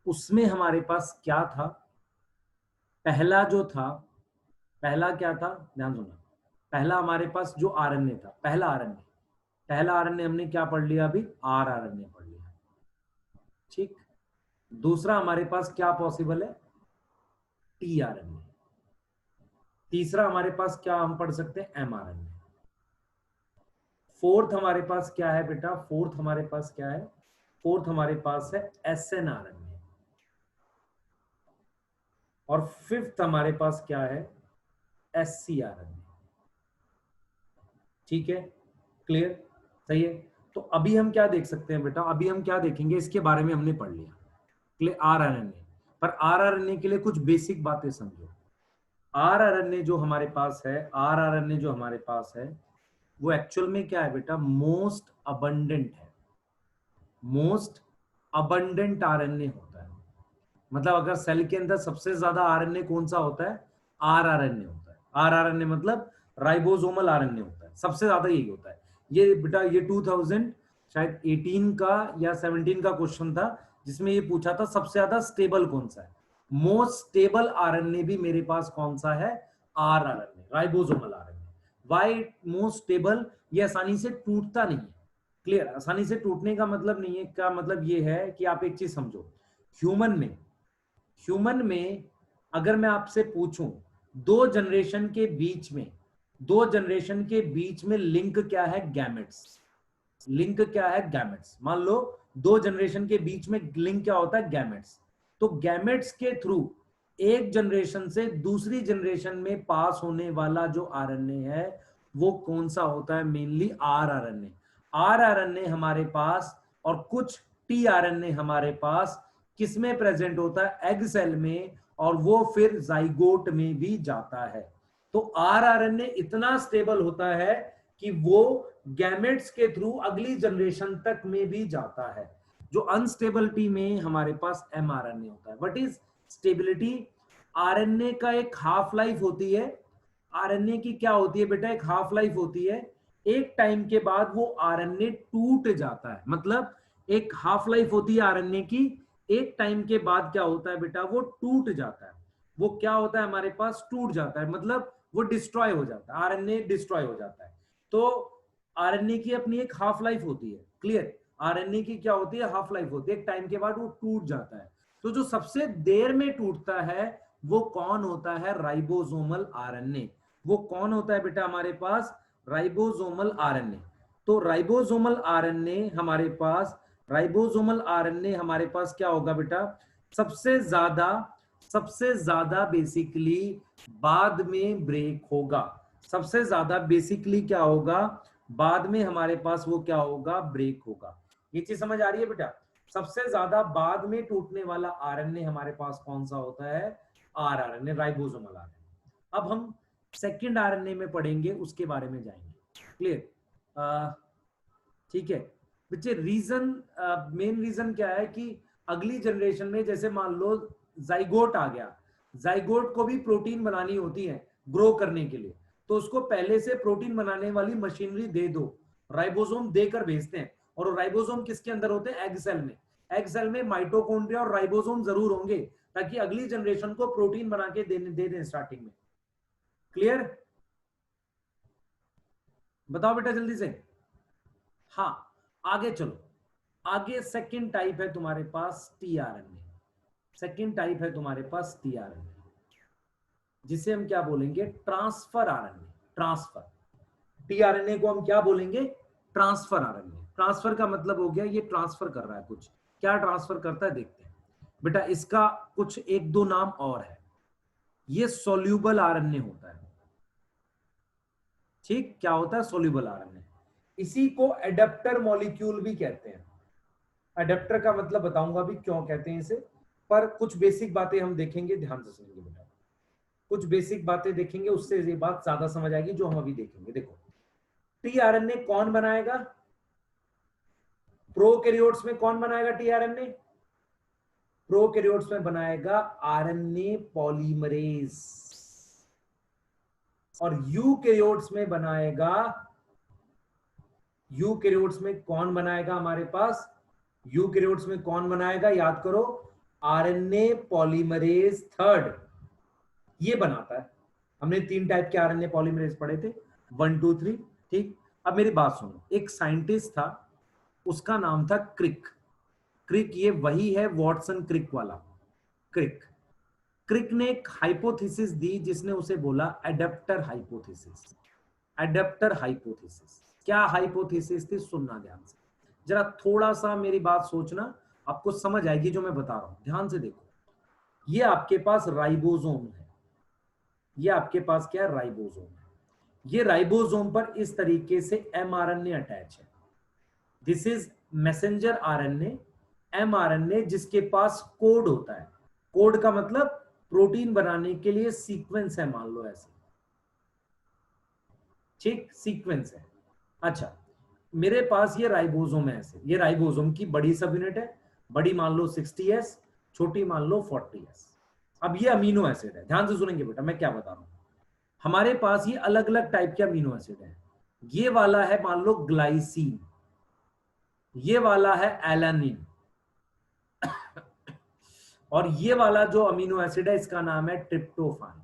[SPEAKER 1] उसमें हमारे पास क्या था? पहला जो था, पहला क्या था? ध्यान सुनना। पहला हमारे पास जो आरएनए था, पहला आरएनए, पहला आरएनए हमने क्या पढ़ लिया अभी? आरआरएनए पढ़ लिया, ठीक। दूसरा हमारे पास क्या पॉसिबल है? टीआरएनए। तीसरा हमारे पास क्या हम पढ़ सकते हैं? एमआरएनए। फोर्थ हमारे पास क्या है बेटा? फोर्थ हमारे पास क्या है? फोर्थ हमारे पास है एसएनआरएनए। और फिफ्थ हमारे पास क्या है? एससीआरएनए। ठीक है? क्लियर? सही है। तो अभी हम क्या देख सकते हैं बेटा, अभी हम क्या देखेंगे, इसके बारे में हमने पढ़ लिया आरआरएनए, पर आरआरएनए के लिए कुछ बेसिक बातें समझो। आरआरएनए जो हमारे पास है, आरआरएनए जो हमारे पास है, वो एक्चुअल में क्या है बेटा, मोस्ट अबंडेंट है, मोस्ट अबंडेंट आरएनए होता है। मतलब अगर सेल के अंदर सबसे ज्यादा आरएनए कौन सा होता है, आरआरएनए होता है। आरआरएनए मतलब राइबोसोमल आरएनए होता है, सबसे ज्यादा यही होता है। ये बेटा ये 2000 शायद 18 का या 17 का क्वेश्चन था, जिसमें ये पूछा था सबसे ज्यादा स्टेबल कौन सा है। मोस्ट स्टेबल आरएनए भी मेरे पास कौन सा है, rRNA, ribosomal RNA. Why most stable, ये आसानी से टूटता नहीं है। क्लियर, आसानी से टूटने का मतलब नहीं है, का मतलब ये है कि आप एक चीज समझो, ह्यूमन में अगर मैं आपसे पूछूं दो जनरेशन के बीच में, दो जनरेशन के बीच में लिंक क्या है, गैमेट्स। लिंक क्या है, गैमेट्स। मान लो दो जनरेशन के बीच में लिंक क्या होता है, गैमेट्स। तो गैमेट्स के थ्रू एक जनरेशन से दूसरी जनरेशन में पास होने वाला जो आरएनए है वो कौन सा होता है, मेनली आरआरएनए। आरआरएनए हमारे पास और कुछ टीआरएनए हमारे पास किसमें प्रेजेंट होता है, एग सेल में, और वो फिर जाइगोट में भी जाता है। तो आरआरएनए इतना स्टेबल होता है कि वो गैमेट्स के थ्रू अगली जनरेशन तक में भी जाता है। जो अनस्टेबिलिटी में हमारे पास एमआरएनए होता है। व्हाट इज स्टेबिलिटी, आरएनए का एक हाफ लाइफ होती है। आरएनए की क्या होती है बेटा, एक हाफ लाइफ होती है। एक टाइम के बाद वो आरएनए टूट जाता है। मतलब एक हाफ लाइफ होती है आरएनए की, एक टाइम के बाद क्या होता है बेटा, वो टूट जाता है। वो क्या होता है हमारे पास, टूट जाता है, मतलब वो डिस्ट्रॉय हो जाता है, आरएनए डिस्ट्रॉय हो जाता है। तो आरएनए की अपनी एक हाफ लाइफ होती है। क्लियर, आरएनए की क्या होती है, हाफ लाइफ होती है, एक टाइम के बाद वो टूट जाता है। तो जो सबसे देर में टूटता है वो कौन होता है, राइबोसोमल आरएनए। वो कौन होता है बेटा हमारे पास, राइबोसोमल आरएनए। तो राइबोसोमल आरएनए हमारे पास, राइबोसोमल आरएनए हमारे पास क्या होगा बेटा, सबसे ज्यादा बेसिकली बाद में ब्रेक होगा। सबसे ज्यादा बेसिकली क्या होगा, बाद में हमारे पास वो क्या होगा, ब्रेक होगा। ये चीज समझ आ रही है बेटा, सबसे ज्यादा बाद में टूटने वाला आरएनए हमारे पास कौन सा होता है, आरआरएनए, राइबोसोमल आरएनए। अब हम सेकंड आरएनए में पढ़ेंगे, उसके बारे में जाएंगे। क्लियर, ठीक है बच्चे। रीजन, मेन रीजन क्या है कि अगली जनरेशन में जैसे मान लो जाइगोट आ गया, जाइगोट को भी प्रोटीन बनानी होती है ग्रो करने के लिए, तो उसको पहले से प्रोटीन बनाने वाली मशीनरी दे दो, राइबोसोम देकर भेजते हैं। और राइबोसोम किसके अंदर होते हैं, एग सेल में। एग सेल में माइटोकॉन्ड्रिया और राइबोसोम जरूर होंगे, ताकि अगली जनरेशन को प्रोटीन बना के दे दें स्टार्टिंग में। क्लियर, बताओ बेटा जल्दी से। हाँ, आगे चलो। आगे सेकंड टाइप है तुम्हारे पास टीआरएनए। सेकंड टाइप है तुम्हारे पास टीआरएनए, जिसे हम क्या बोलेंगे, ट्रांसफर आरएनए। ट्रांसफर, टीआरएनए को हम क्या बोलेंगे, ट्रांसफर आरएनए। ट्रांसफर का मतलब हो गया ये ट्रांसफर कर रहा है कुछ। क्या ट्रांसफर करता है देखते हैं बेटा, इसका कुछ एक दो नाम और है। ये सोल्यूबल आरएनए होता है। ठीक, क्या होता है, सोल्यूबल आरएनए। इसी को एडेप्टर मॉलिक्यूल भी कहते हैं। एडेप्टर का मतलब बताऊंगा भी क्यों कहते हैं इसे, पर कुछ बेसिक बातें हम देखेंगे, ध्यान से सुनिए बेटा। कुछ बेसिक बातें देखेंगे, उससे ये बात ज्यादा समझ आएगी जो हम अभी देखेंगे। देखो, टीआरएनए कौन बनाएगा, प्रोकैरियोट्स में कौन बनाएगा टीआरएनए, प्रोकैरियोट्स में बनाएगा आरएनए पॉलीमरेज, और यूकैरियोट्स में बनाएगा, यूकैरियोट्स में कौन बनाएगा हमारे पास, यूकैरियोट्स में कौन बनाएगा, याद करो, आरएनए पॉलीमरेज थर्ड, ये बनाता है। हमने तीन टाइप के आरएनए पॉलीमरेज पढ़े थे, 1 2 3। ठीक, अब मेरी बात सुनो। एक साइंटिस्ट था, उसका नाम था क्रिक। क्रिक ये वही है वॉटसन क्रिक वाला, क्रिक। क्रिक ने एक हाइपोथेसिस दी, जिसने उसे बोला एडेप्टर हाइपोथेसिस। एडेप्टर हाइपोथेसिस, क्या हाइपोथेसिस थी, सुनना ध्यान से, जरा थोड़ा सा मेरी बात सोचना, आपको समझ आएगी जो मैं बता रहा हूं। ध्यान से देखो, ये आपके पास राइबोसोम है, ये आपके पास क्या है, राइबोसोम है। ये राइबोसोम पर इस तरीके से एमआरएनए अटैच है। This is messenger RNA, mRNA जिसके पास कोड होता है। कोड का मतलब प्रोटीन बनाने के लिए सीक्वेंस है, मान लो ऐसे, ठीक, सीक्वेंस है। अच्छा, मेरे पास ये राइबोसोम है ऐसे, ये राइबोसोम की बड़ी सब यूनिट है, बड़ी मान लो 60S, छोटी मान लो 40S। अब ये अमीनो एसिड है, ध्यान से सुनेंगे बेटा मैं क्या बता रहा हूं। हमारे पास ये अलग अलग टाइप के अमीनो एसिड है। ये वाला है मान लो ग्लाइसिन, ये वाला है एलानिन, और ये वाला जो अमीनो एसिड है इसका नाम है ट्रिप्टोफान।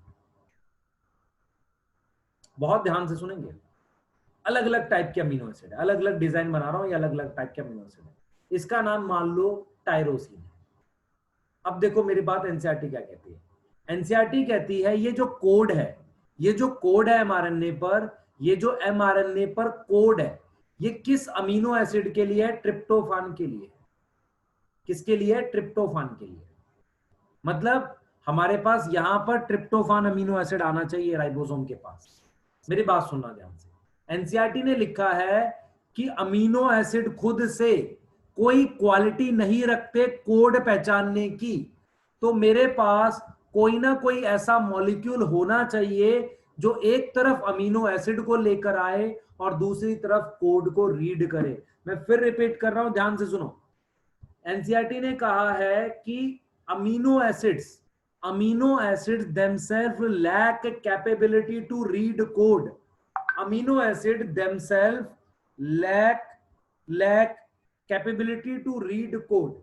[SPEAKER 1] बहुत ध्यान से सुनेंगे, अलग अलग टाइप के अमीनो एसिड है, अलग अलग डिजाइन बना रहा हूं, ये अलग अलग टाइप के अमीनो एसिड है। इसका नाम मान लो टायरोसिन है। अब देखो मेरी बात एनसीईआरटी क्या कहती है। एनसीईआरटी कहती है ये जो कोड है, ये जो कोड है एमआरएनए पर, ये जो एमआरएनए पर कोड है, ये किस अमीनो एसिड के लिए है? ट्रिप्टोफान के लिए। किसके लिए? ट्रिप्टोफान के लिए। मतलब हमारे पास यहां पर ट्रिप्टोफान अमीनो एसिड आना चाहिए राइबोसोम के पास। मेरी बात सुनना ध्यान से। एनसीईआरटी ने लिखा है कि अमीनो एसिड खुद से कोई क्वालिटी नहीं रखते कोड पहचानने की, तो मेरे पास कोई ना कोई ऐसा मॉलिक्यूल होना चाहिए जो एक तरफ अमीनो एसिड को लेकर आए और दूसरी तरफ कोड को रीड करे। मैं फिर रिपीट कर रहा हूं, ध्यान से सुनो। एनसीईआरटी ने कहा है कि amino acids themselves lack capability to read code. Amino acid themselves lack capability to read code,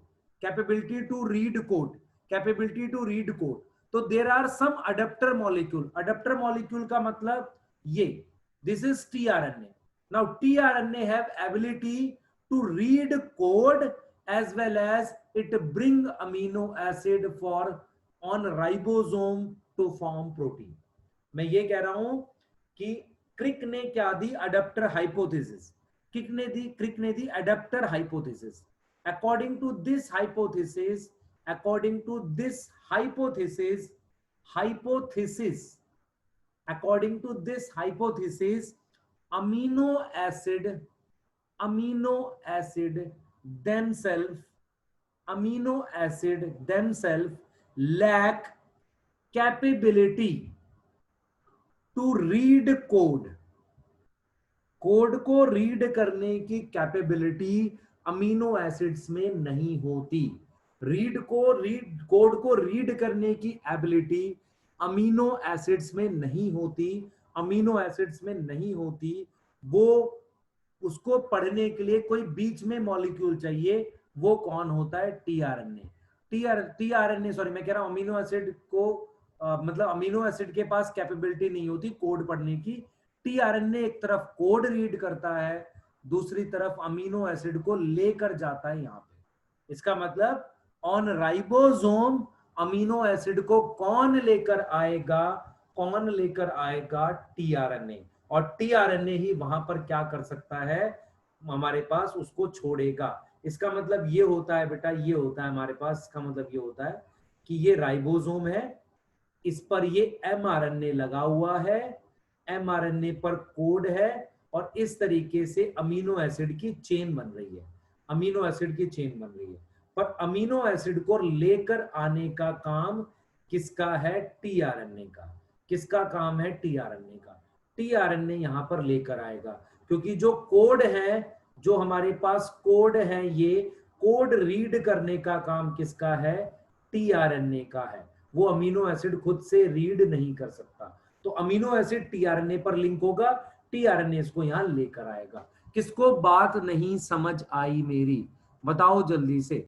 [SPEAKER 1] capability to read code, capability to read code. तो there are some adapter molecule. adapter molecule का मतलब ये, this is tRNA. now tRNA have ability to read code as well as it bring amino acid for on ribosome to form protein. मैं ये कह रहा हूं कि क्रिक ने क्या दी? Adapter hypothesis. क्रिक ने दी adapter hypothesis. According to this hypothesis, according to this hypothesis, amino acid themselves lack capability to read code. Code को रीड करने की कैपेबिलिटी अमीनो एसिड्स में नहीं होती। कोड को रीड करने की एबिलिटी अमीनो एसिड्स में नहीं होती। अमीनो एसिड्स में नहीं होती, वो उसको पढ़ने के लिए कोई बीच में मॉलिक्यूल चाहिए। वो कौन होता है? टीआरएनए। टीआरएनए सॉरी मैं कह रहा हूं अमीनो एसिड को मतलब अमीनो एसिड के पास कैपेबिलिटी नहीं होती कोड पढ़ने की। टीआरएनए एक तरफ कोड रीड करता है, दूसरी तरफ अमीनो एसिड को लेकर जाता है यहां पे। इसका मतलब ऑन राइबोसोम अमीनो एसिड को कौन लेकर आएगा? कौन लेकर आएगा? टीआरएनए। और टीआरएनए ही वहां पर क्या कर सकता है? हमारे पास उसको छोड़ेगा। इसका मतलब ये होता है बेटा, ये होता है हमारे पास, इसका मतलब ये होता है कि ये राइबोसोम है, इस पर ये एमआरएनए लगा हुआ है, एमआरएनए पर कोड है, और इस तरीके से अमीनो एसिड की चेन बन रही है। अमीनो एसिड की चेन बन रही है। पर अमीनो एसिड को लेकर आने का काम किसका है? टीआरएनए का। किसका काम है? टीआरएनए का। टीआरएनए यहां पर लेकर आएगा, क्योंकि जो कोड है, जो हमारे पास कोड है, ये कोड रीड करने का काम किसका है? टीआरएनए का है। वो अमीनो एसिड खुद से रीड नहीं कर सकता, तो अमीनो एसिड टीआरएनए पर लिंक होगा, टीआरएनए इसको यहां लेकर आएगा। किसको बात नहीं समझ आई मेरी? बताओ जल्दी से।